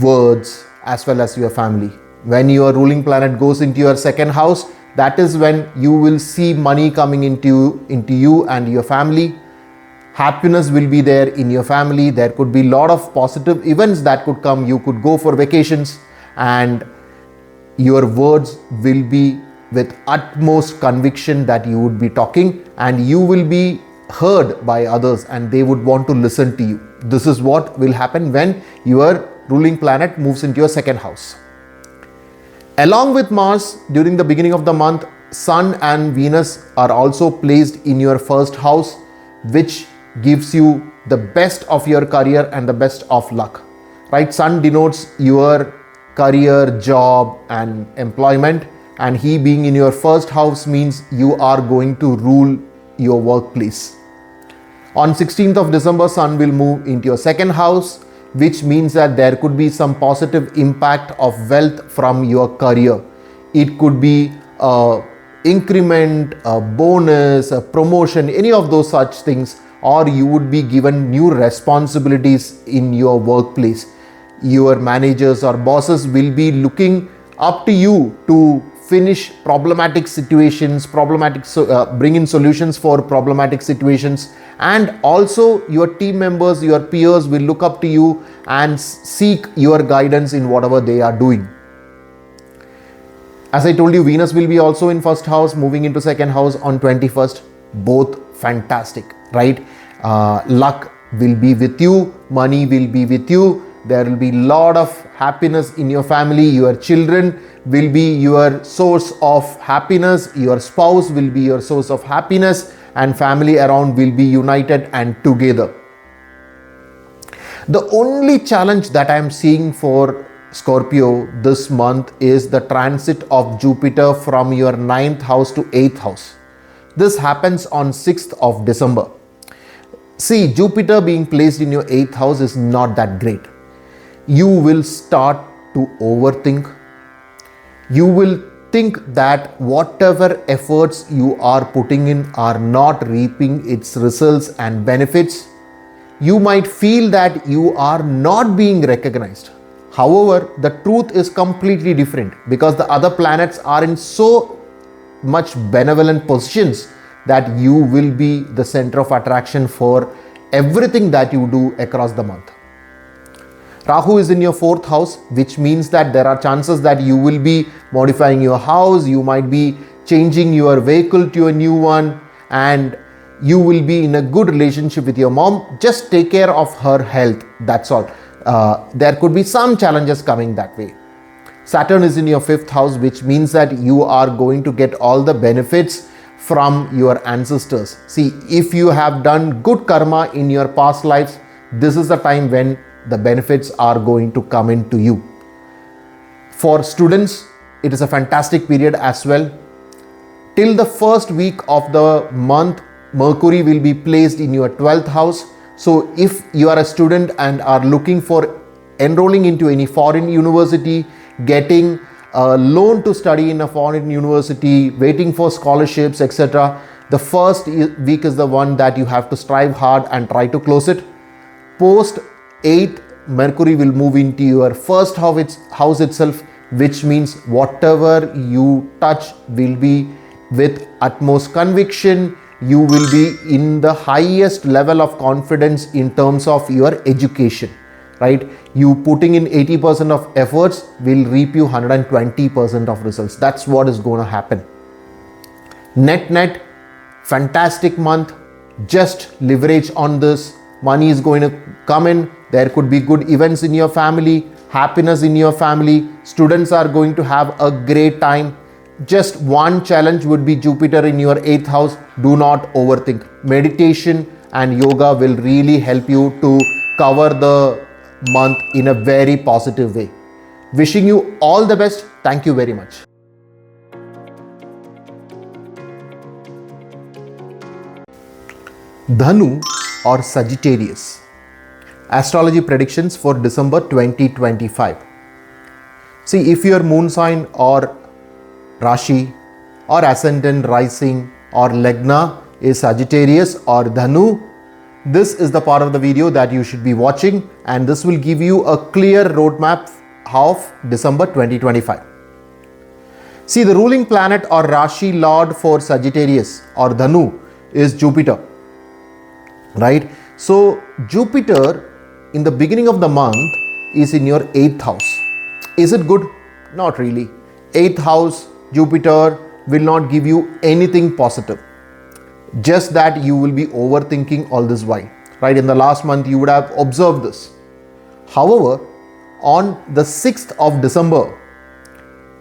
words, as well as your family. When your ruling planet goes into your second house, that is when you will see money coming into you and your family. Happiness will be there in your family. There could be a lot of positive events that could come. You could go for vacations, and your words will be with utmost conviction that you would be talking, and you will be heard by others and they would want to listen to you. This is what will happen when your ruling planet moves into your second house. Along with Mars, during the beginning of the month, Sun and Venus are also placed in your first house, which gives you the best of your career and the best of luck. Right? Sun denotes your career, job and employment, and he being in your first house means you are going to rule your workplace. On 16th of December, Sun will move into your second house, which means that there could be some positive impact of wealth from your career. It could be an increment, a bonus, a promotion, any of those such things, or you would be given new responsibilities in your workplace. Your managers or bosses will be looking up to you to finish problematic situations, bring in solutions for problematic situations, and also your team members, your peers will look up to you and seek your guidance in whatever they are doing. As I told you, Venus will be also in first house, moving into second house on 21st. Both fantastic, right? Luck will be with you, money will be with you. There will be a lot of happiness in your family. Your children will be your source of happiness. Your spouse will be your source of happiness, and family around will be united and together. The only challenge that I am seeing for Scorpio this month is the transit of Jupiter from your 9th house to 8th house. This happens on 6th of December. See, Jupiter being placed in your 8th house is not that great. You will start to overthink. You will think that whatever efforts you are putting in are not reaping its results and benefits. You might feel that you are not being recognized. However, the truth is completely different, because the other planets are in so much benevolent positions that you will be the center of attraction for everything that you do across the month. Rahu is in your 4th house, which means that there are chances that you will be modifying your house, you might be changing your vehicle to a new one, and you will be in a good relationship with your mom. Just take care of her health, that's all. There could be some challenges coming that way. Saturn is in your 5th house, which means that you are going to get all the benefits from your ancestors. See, if you have done good karma in your past lives, this is the time when the benefits are going to come into you. For students, it is a fantastic period as well. Till the first week of the month, Mercury will be placed in your 12th house. So if you are a student and are looking for enrolling into any foreign university, getting a loan to study in a foreign university, waiting for scholarships, etc., the first week is the one that you have to strive hard and try to close it. Post 8, Mercury will move into your first house itself, which means whatever you touch will be with utmost conviction. You will be in the highest level of confidence in terms of your education, right? You putting in 80% of efforts will reap you 120% of results. That's what is going to happen. Net, fantastic month. Just leverage on this. Money is going to come in. There could be good events in your family, happiness in your family. Students are going to have a great time. Just one challenge would be Jupiter in your 8th house. Do not overthink. Meditation and yoga will really help you to cover the month in a very positive way. Wishing you all the best. Thank you very much. Dhanu or Sagittarius. Astrology predictions for December 2025. See, if your moon sign or Rashi or Ascendant Rising or Lagna is Sagittarius or Dhanu, this is the part of the video that you should be watching, and this will give you a clear roadmap of December 2025. See, the ruling planet or Rashi Lord for Sagittarius or Dhanu is Jupiter, right? So Jupiter in the beginning of the month is in your 8th house. Is it good? Not really. 8th house Jupiter will not give you anything positive. Just that you will be overthinking all this while, right? In the last month you would have observed this. However, on the 6th of December,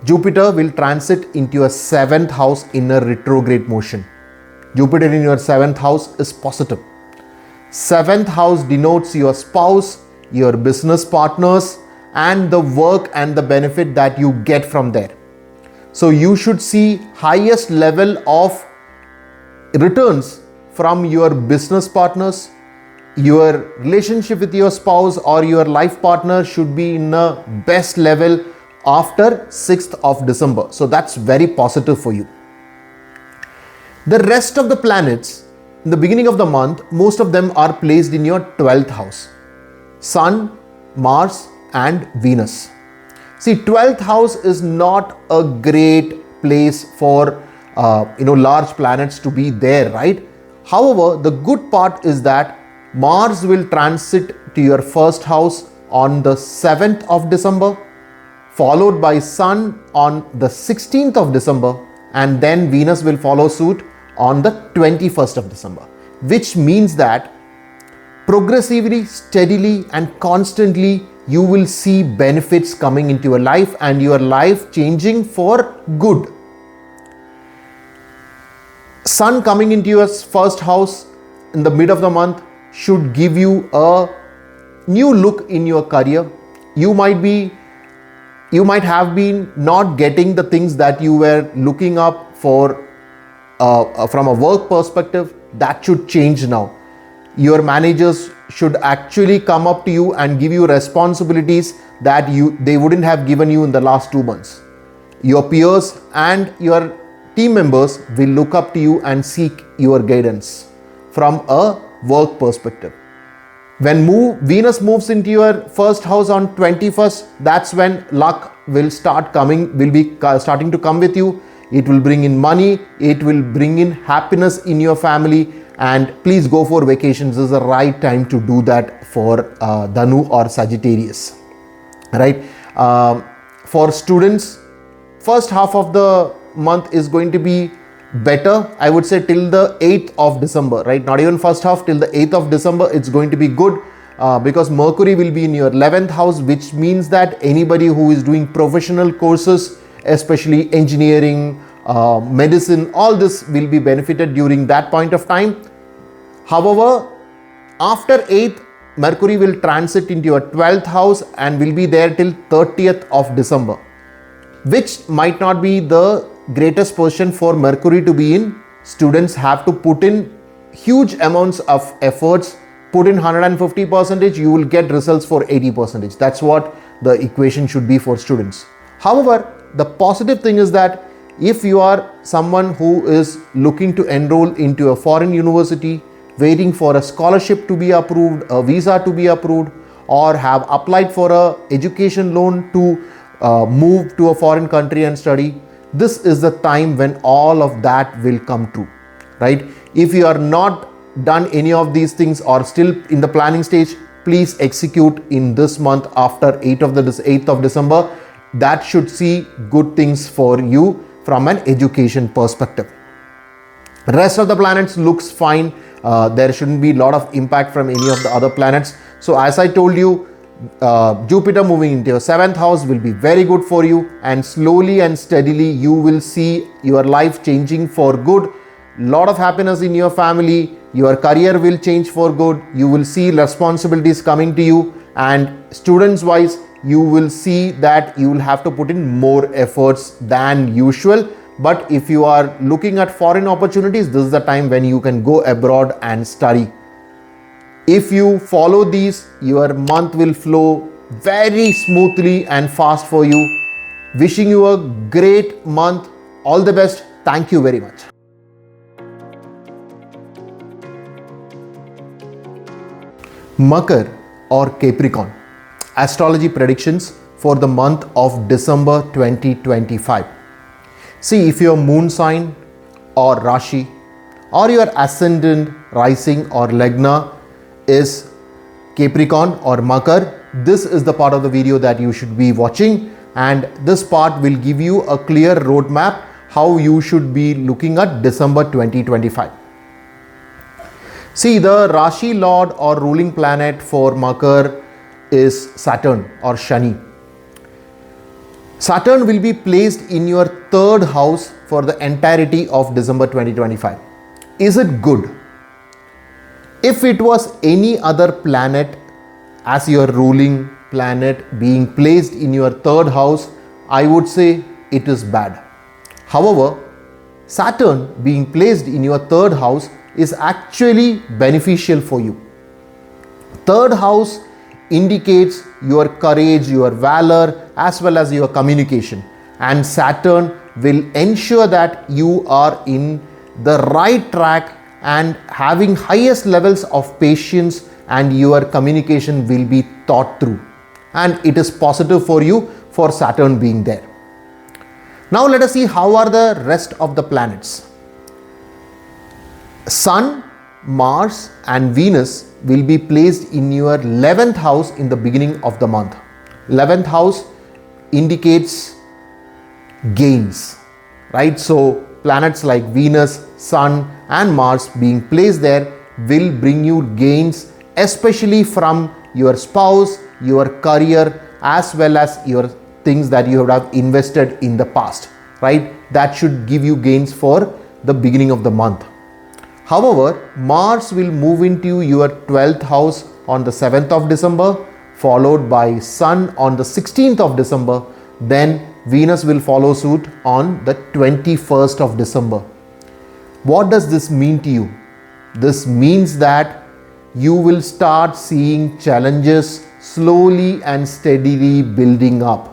Jupiter will transit into your 7th house in a retrograde motion. Jupiter in your 7th house is positive. 7th house denotes your spouse, your business partners, and the work and the benefit that you get from there. So you should see highest level of returns from your business partners. Your relationship with your spouse or your life partner should be in a best level after 6th of December. So that's very positive for you. The rest of the planets in the beginning of the month, most of them are placed in your 12th house. Sun, Mars and Venus. See, 12th house is not a great place for large planets to be there, right? However, the good part is that Mars will transit to your 1st house on the 7th of December, followed by Sun on the 16th of December, and then Venus will follow suit on the 21st of December, which means that progressively, steadily and constantly you will see benefits coming into your life and your life changing for good. Sun coming into your 1st house in the mid of the month should give you a new look in your career. You might have been not getting the things that you were looking up for from a work perspective. That should change now. Your managers should actually come up to you and give you responsibilities that they wouldn't have given you in the last 2 months. Your peers and your team members will look up to you and seek your guidance from a work perspective. When Venus moves into your 1st house on 21st, that's when luck will be starting to come with you. It will bring in money, it will bring in happiness in your family, and please go for vacations. This is the right time to do that for Dhanu or Sagittarius, right? For students, 1st half of the month is going to be better, I would say, till the 8th of December, right? Not even 1st half, till the 8th of December it's going to be good, because Mercury will be in your 11th house, which means that anybody who is doing professional courses, especially engineering, medicine, all this will be benefited during that point of time. However, after 8th, Mercury will transit into your 12th house and will be there till 30th of December, which might not be the greatest position for Mercury to be in. Students have to put in huge amounts of efforts. Put in 150%, you will get results for 80%. That's what the equation should be for students. However, the positive thing is that if you are someone who is looking to enroll into a foreign university, waiting for a scholarship to be approved, a visa to be approved, or have applied for a education loan to move to a foreign country and study, this is the time when all of that will come true, right? If you are not done any of these things or still in the planning stage, please execute in this month after 8th of December. That should see good things for you from an education perspective. Rest of the planets looks fine. There shouldn't be a lot of impact from any of the other planets. So as I told you, Jupiter moving into your 7th house will be very good for you, and slowly and steadily you will see your life changing for good. Lot of happiness in your family, your career will change for good, you will see responsibilities coming to you, and students wise you will see that you will have to put in more efforts than usual. But if you are looking at foreign opportunities, this is the time when you can go abroad and study. If you follow these, your month will flow very smoothly and fast for you. Wishing you a great month. All the best. Thank you very much. Makar or Capricorn. Astrology predictions for the month of December 2025. See, if your moon sign or Rashi or your Ascendant Rising or Lagna is Capricorn or Makar, this is the part of the video that you should be watching, and this part will give you a clear roadmap how you should be looking at December 2025. See, the Rashi Lord or ruling planet for Makar is Saturn or Shani. Saturn will be placed in your 3rd house for the entirety of December 2025. Is it good? If it was any other planet as your ruling planet being placed in your 3rd house, I would say it is bad. However, Saturn being placed in your 3rd house is actually beneficial for you. 3rd house indicates your courage, your valor, as well as your communication. And Saturn will ensure that you are in the right track and having highest levels of patience, and your communication will be thought through. And it is positive for you for Saturn being there. Now let us see how are the rest of the planets. Sun, Mars and Venus will be placed in your 11th house in the beginning of the month. 11th house indicates gains, right? So planets like Venus, Sun and Mars being placed there will bring you gains, especially from your spouse, your career, as well as your things that you have invested in the past, right? That should give you gains for the beginning of the month. However, Mars will move into your 12th house on the 7th of December, followed by Sun on the 16th of December. Then Venus will follow suit on the 21st of December. What does this mean to you? This means that you will start seeing challenges slowly and steadily building up.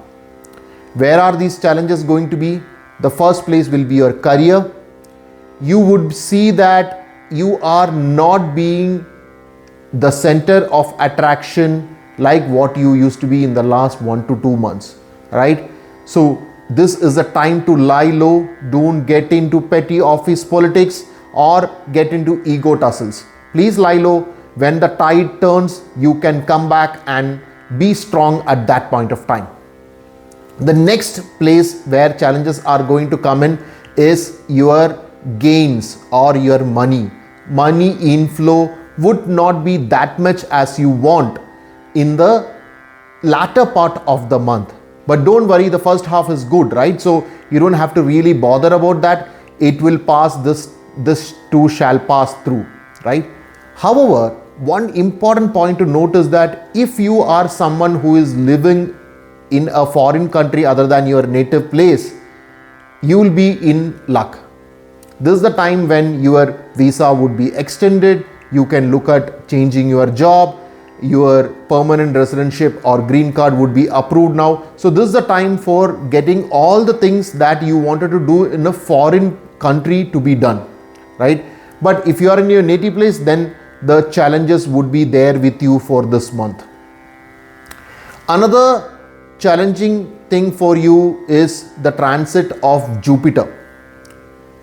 Where are these challenges going to be? The first place will be your career. You would see that you are not being the center of attraction like what you used to be in the last 1 to 2 months, right? So this is the time to lie low. Don't get into petty office politics or get into ego tussles. Please lie low. When the tide turns, you can come back and be strong at that point of time. The next place where challenges are going to come in is your gains or your money. Money inflow would not be that much as you want in the latter part of the month. But don't worry, the first half is good, right? So you don't have to really bother about that. It will pass, this too shall pass through, right? However, one important point to note is that if you are someone who is living in a foreign country other than your native place, you will be in luck. This is the time when your visa would be extended. You can look at changing your job. Your permanent residentship or green card would be approved now. So this is the time for getting all the things that you wanted to do in a foreign country to be done, right? But if you are in your native place, then the challenges would be there with you for this month. Another challenging thing for you is the transit of Jupiter.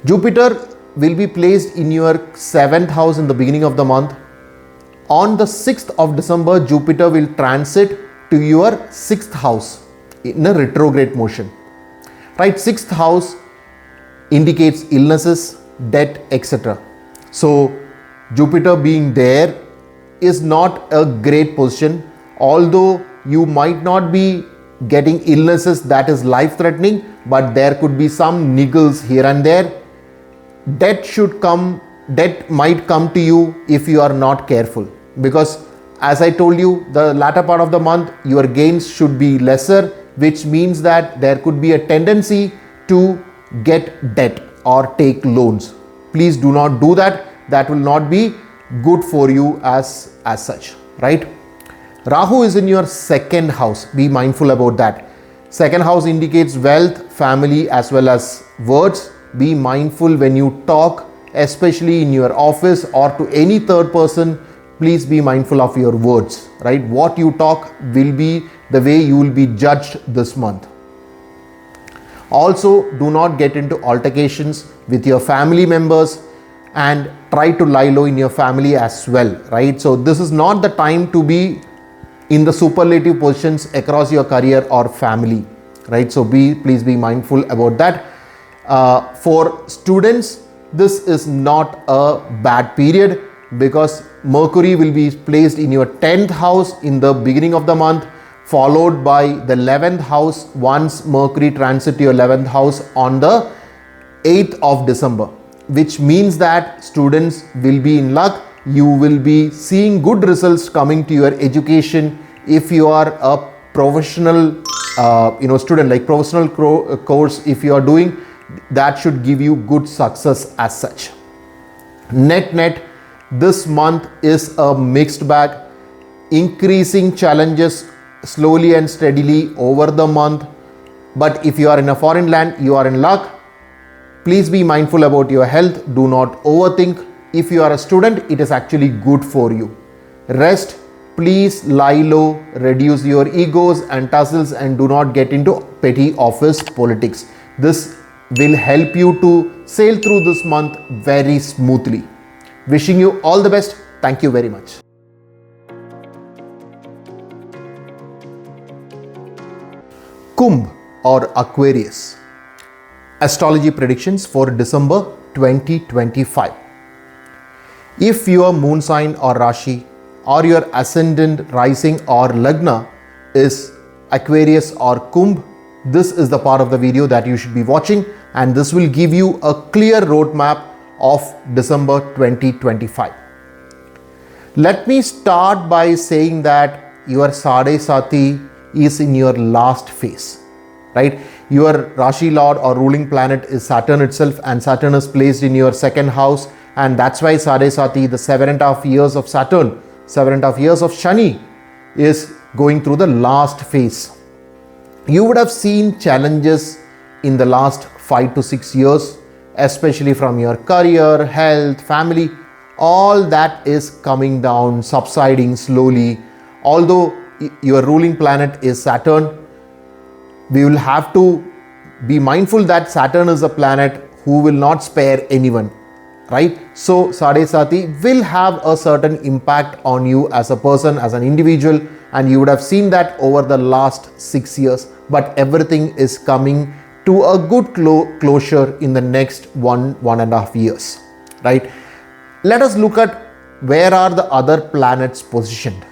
Jupiter will be placed in your 7th house in the beginning of the month. On the 6th of December, Jupiter will transit to your 6th house in a retrograde motion. Right, 6th house indicates illnesses, debt, etc. So Jupiter being there is not a great position. Although you might not be getting illnesses that is life threatening, but there could be some niggles here and there. Debt might come to you if you are not careful, because as I told you, the latter part of the month your gains should be lesser, which means that there could be a tendency to get debt or take loans. Please do not do that. That will not be good for you as such, right? Rahu is in your 2nd house. Be mindful about that. 2nd house indicates wealth, family, as well as words. Be mindful when you talk, especially in your office or to any third person. Please be mindful of your words, right? What you talk will be the way you will be judged this month. Also, do not get into altercations with your family members and try to lie low in your family as well, right? So this is not the time to be in the superlative positions across your career or family, right? So please be mindful about that. For students, this is not a bad period because Mercury will be placed in your 10th house in the beginning of the month, followed by the 11th house once Mercury transit to your 11th house on the 8th of December, which means that students will be in luck. You will be seeing good results coming to your education. If you are a professional student, like professional course if you are doing, that should give you good success as such. Net, this month is a mixed bag. Increasing challenges slowly and steadily over the month. But if you are in a foreign land, you are in luck. Please be mindful about your health. Do not overthink. If you are a student, it is actually good for you. Rest. Please lie low, reduce your egos and tussles, and do not get into petty office politics. This will help you to sail through this month very smoothly. Wishing you all the best. Thank you very much. Kumbh or Aquarius. Astrology predictions for December 2025. If your moon sign or Rashi or your Ascendant Rising or Lagna is Aquarius or Kumbh, this is the part of the video that you should be watching, and this will give you a clear roadmap of December 2025. Let me start by saying that your Sade Sati is in your last phase, right? Your Rashi Lord or ruling planet is Saturn itself, and Saturn is placed in your 2nd house, and that's why Sade Sati, the 7.5 years of Saturn, 7.5 years of Shani, is going through the last phase. You would have seen challenges in the last 5 to 6 years, especially from your career, health, family. All that is coming down, subsiding slowly. Although your ruling planet is Saturn, we will have to be mindful that Saturn is a planet who will not spare anyone, right? So Sade Sati will have a certain impact on you as a person, as an individual, and you would have seen that over the last 6 years. But everything is coming to a good closure in the next 1.5 years, right? Let us look at where are the other planets positioned.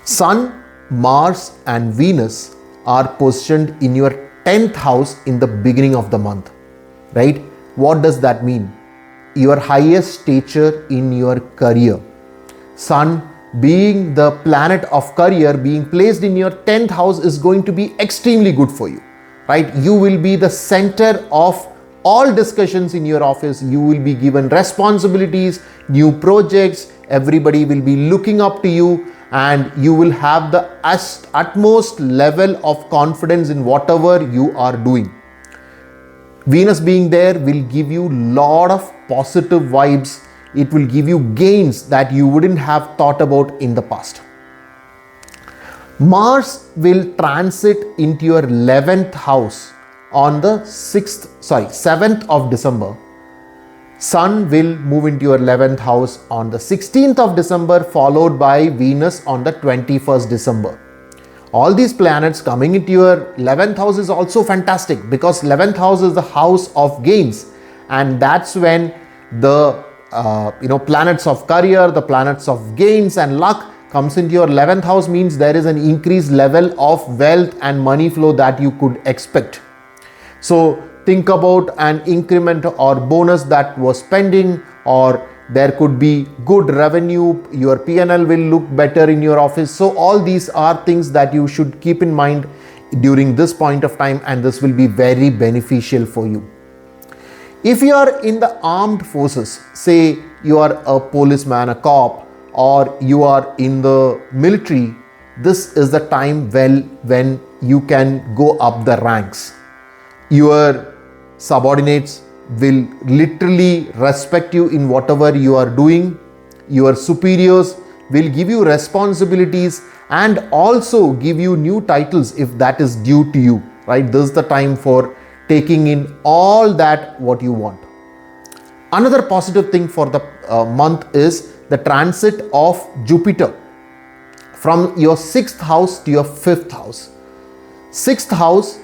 Sun, Mars and Venus are positioned in your 10th house in the beginning of the month, right? What does that mean? Your highest stature in your career. Sun, being the planet of career, being placed in your 10th house is going to be extremely good for you, right? You will be the center of all discussions in your office. You will be given responsibilities, new projects. Everybody will be looking up to you, and you will have the utmost level of confidence in whatever you are doing. Venus being there will give you lot of positive vibes. It will give you gains that you wouldn't have thought about in the past. Mars will transit into your 11th house on the 7th of December. Sun will move into your 11th house on the 16th of December, followed by Venus on the 21st December. All these planets coming into your 11th house is also fantastic, because 11th house is the house of gains, and that's when the planets of career, the planets of gains and luck comes into your 11th house, means there is an increased level of wealth and money flow that you could expect. So think about an increment or bonus that was pending, or there could be good revenue, your P&L will look better in your office. So all these are things that you should keep in mind during this point of time, and this will be very beneficial for you. If you are in the armed forces, say you are a policeman, a cop, or you are in the military, this is the time when you can go up the ranks. Your subordinates will literally respect you in whatever you are doing. Your superiors will give you responsibilities and also give you new titles if that is due to you, right? This is the time for taking in all that what you want. Another positive thing for the month is the transit of Jupiter from your 6th house to your 5th house. 6th house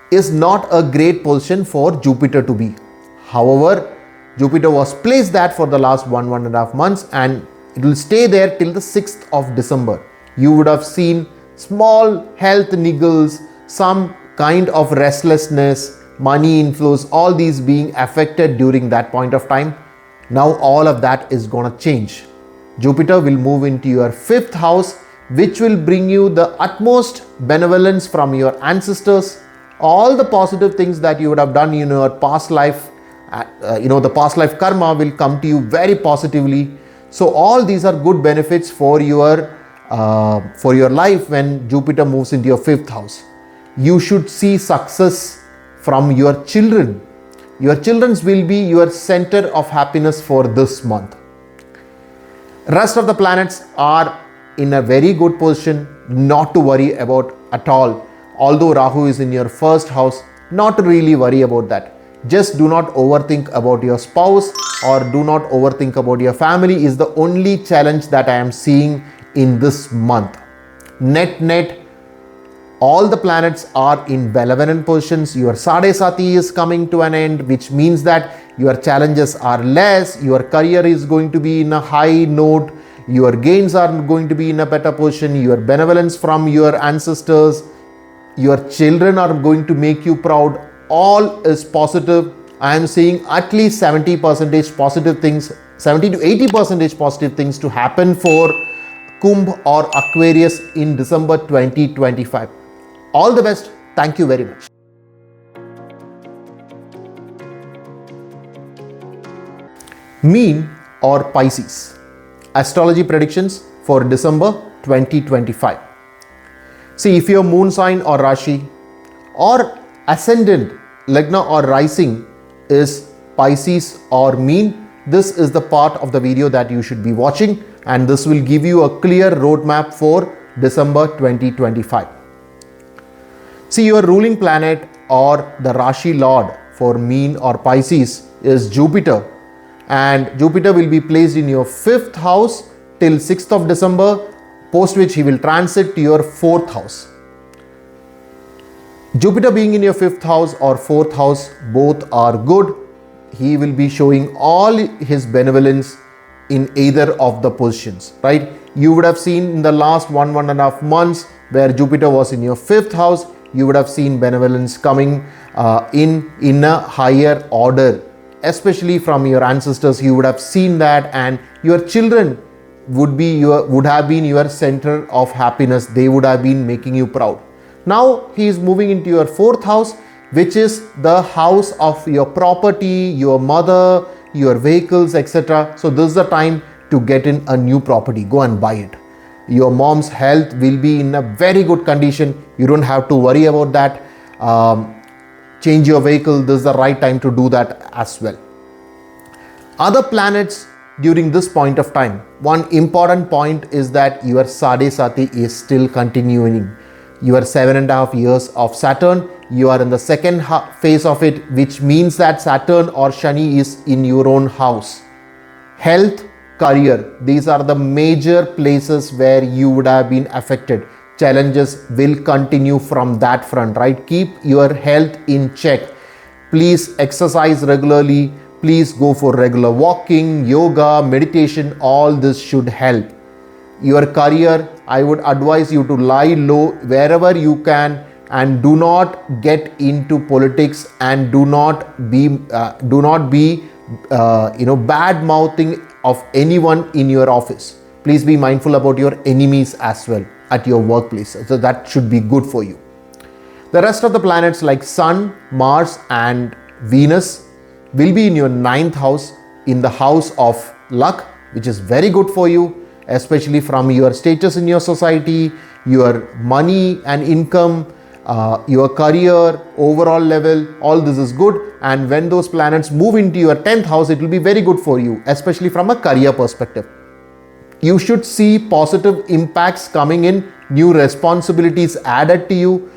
is not a great position for Jupiter to be. However, Jupiter was placed that for the last 1.5 months, and it will stay there till the 6th of December. You would have seen small health niggles, some kind of restlessness, money inflows, all these being affected during that point of time. Now all of that is going to change. Jupiter will move into your 5th house, which will bring you the utmost benevolence from your ancestors. All the positive things that you would have done in your past life, the past life karma will come to you very positively. So all these are good benefits for your life when Jupiter moves into your 5th house. You should see success from your children. Your children will be your center of happiness for this month. Rest of the planets are in a very good position, not to worry about at all. Although Rahu is in your 1st house, not to really worry about that. Just do not overthink about your spouse, or do not overthink about your family is the only challenge that I am seeing in this month. Net, all the planets are in benevolent positions. Your Sade Sati is coming to an end, which means that your challenges are less, your career is going to be in a high note, your gains are going to be in a better position, your benevolence from your ancestors, your children are going to make you proud. All is positive. I am seeing at least 70% positive things, 70 to 80% positive things to happen for Kumbh or Aquarius in December 2025. All the best. Thank you very much. Mean or Pisces. Astrology predictions for December 2025. See, if your moon sign or Rashi or ascendant, Lagna or Rising is Pisces or Mean, this is the part of the video that you should be watching, and this will give you a clear roadmap for December 2025. See, your ruling planet or the Rashi Lord for Mean or Pisces is Jupiter, and Jupiter will be placed in your 5th house till 6th of December, post which he will transit to your 4th house. Jupiter being in your 5th house or 4th house, both are good. He will be showing all his benevolence in either of the positions, right? You would have seen in the last 1.5 months where Jupiter was in your 5th house, you would have seen benevolence coming in a higher order, especially from your ancestors. You would have seen that, and your children would have been your center of happiness. They would have been making you proud. Now he is moving into your 4th house, which is the house of your property, your mother, your vehicles, etc. So this is the time to get in a new property. Go and buy it. Your mom's health will be in a very good condition. You don't have to worry about that. Change your vehicle. This is the right time to do that as well. Other planets during this point of time. One important point is that your Sade Sati is still continuing. You are 7.5 years of Saturn. You are in the second phase of it, which means that Saturn or Shani is in your own house. Health, career, these are the major places where you would have been affected. Challenges will continue from that front, right? Keep your health in check. Please exercise regularly. Please go for regular walking, yoga, meditation. All this should help. Your career, I would advise you to lie low wherever you can, and do not get into politics, and do not be bad mouthing of anyone in your office. Please be mindful about your enemies as well at your workplace. So that should be good for you. The rest of the planets like Sun, Mars and Venus will be in your 9th house, in the house of luck, which is very good for you, especially from your status in your society, your money and income, your career, overall level. All this is good. And when those planets move into your 10th house, it will be very good for you, especially from a career perspective. You should see positive impacts coming in, new responsibilities added to you,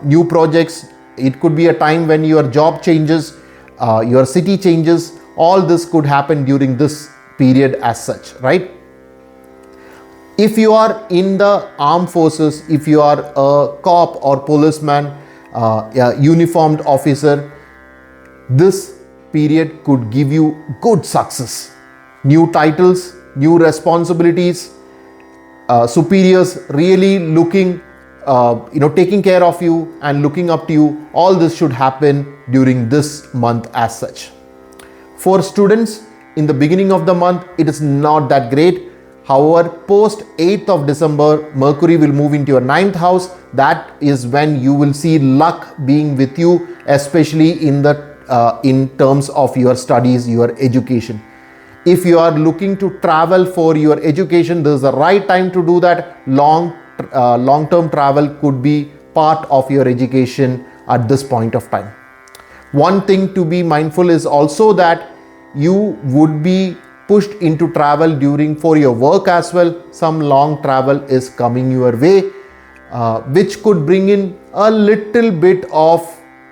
new projects. It could be a time when your job changes, your city changes. All this could happen during this period as such, right? If you are in the armed forces, if you are a cop or policeman, a uniformed officer, this period could give you good success. New titles, new responsibilities, superiors really looking, taking care of you and looking up to you. All this should happen during this month as such. For students, in the beginning of the month, it is not that great. However, post 8th of December, Mercury will move into your 9th house. That is when you will see luck being with you, especially in terms of your studies, your education. If you are looking to travel for your education, this is the right time to do that. Long-term travel could be part of your education at this point of time. One thing to be mindful is also that you would be pushed into travel for your work as well. Some long travel is coming your way, which could bring in a little bit of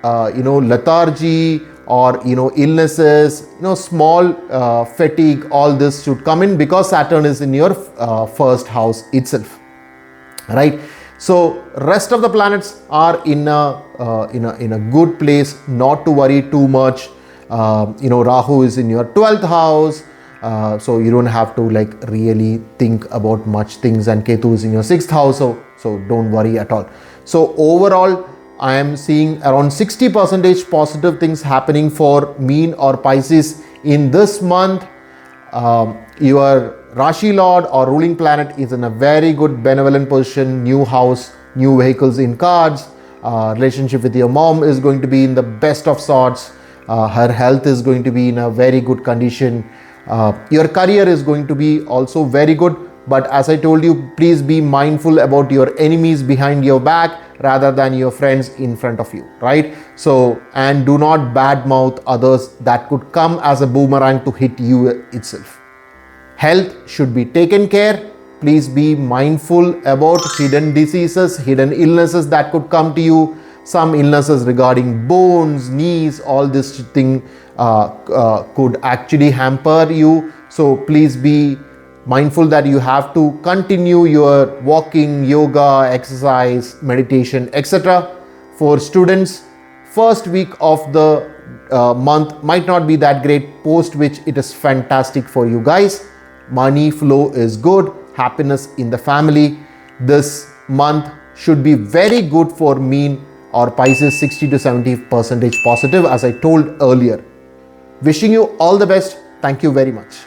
lethargy or illnesses, small fatigue. All this should come in because Saturn is in your first house itself, right? So rest of the planets are in a good place, not to worry too much. Rahu is in your 12th house. So you don't have to really think about much things, and Ketu is in your 6th house, so don't worry at all. So overall, I am seeing around 60% positive things happening for Mean or Pisces in this month. Your Rashi Lord or ruling planet is in a very good benevolent position, new house, new vehicles in cards. Relationship with your mom is going to be in the best of sorts. Her health is going to be in a very good condition. Your career is going to be also very good, but as I told you, please be mindful about your enemies behind your back rather than your friends in front of you, right? So, and do not badmouth others. That could come as a boomerang to hit you itself. Health should be taken care. Please be mindful about hidden diseases, hidden illnesses that could come to you. Some illnesses regarding bones, knees, all this thing could actually hamper you. So please be mindful that you have to continue your walking, yoga, exercise, meditation, etc. For students, first week of the month might not be that great, post which it is fantastic for you guys. Money flow is good, happiness in the family. This month should be very good for Mean or Pisces, 60 to 70% positive, as I told earlier. Wishing you all the best. Thank you very much.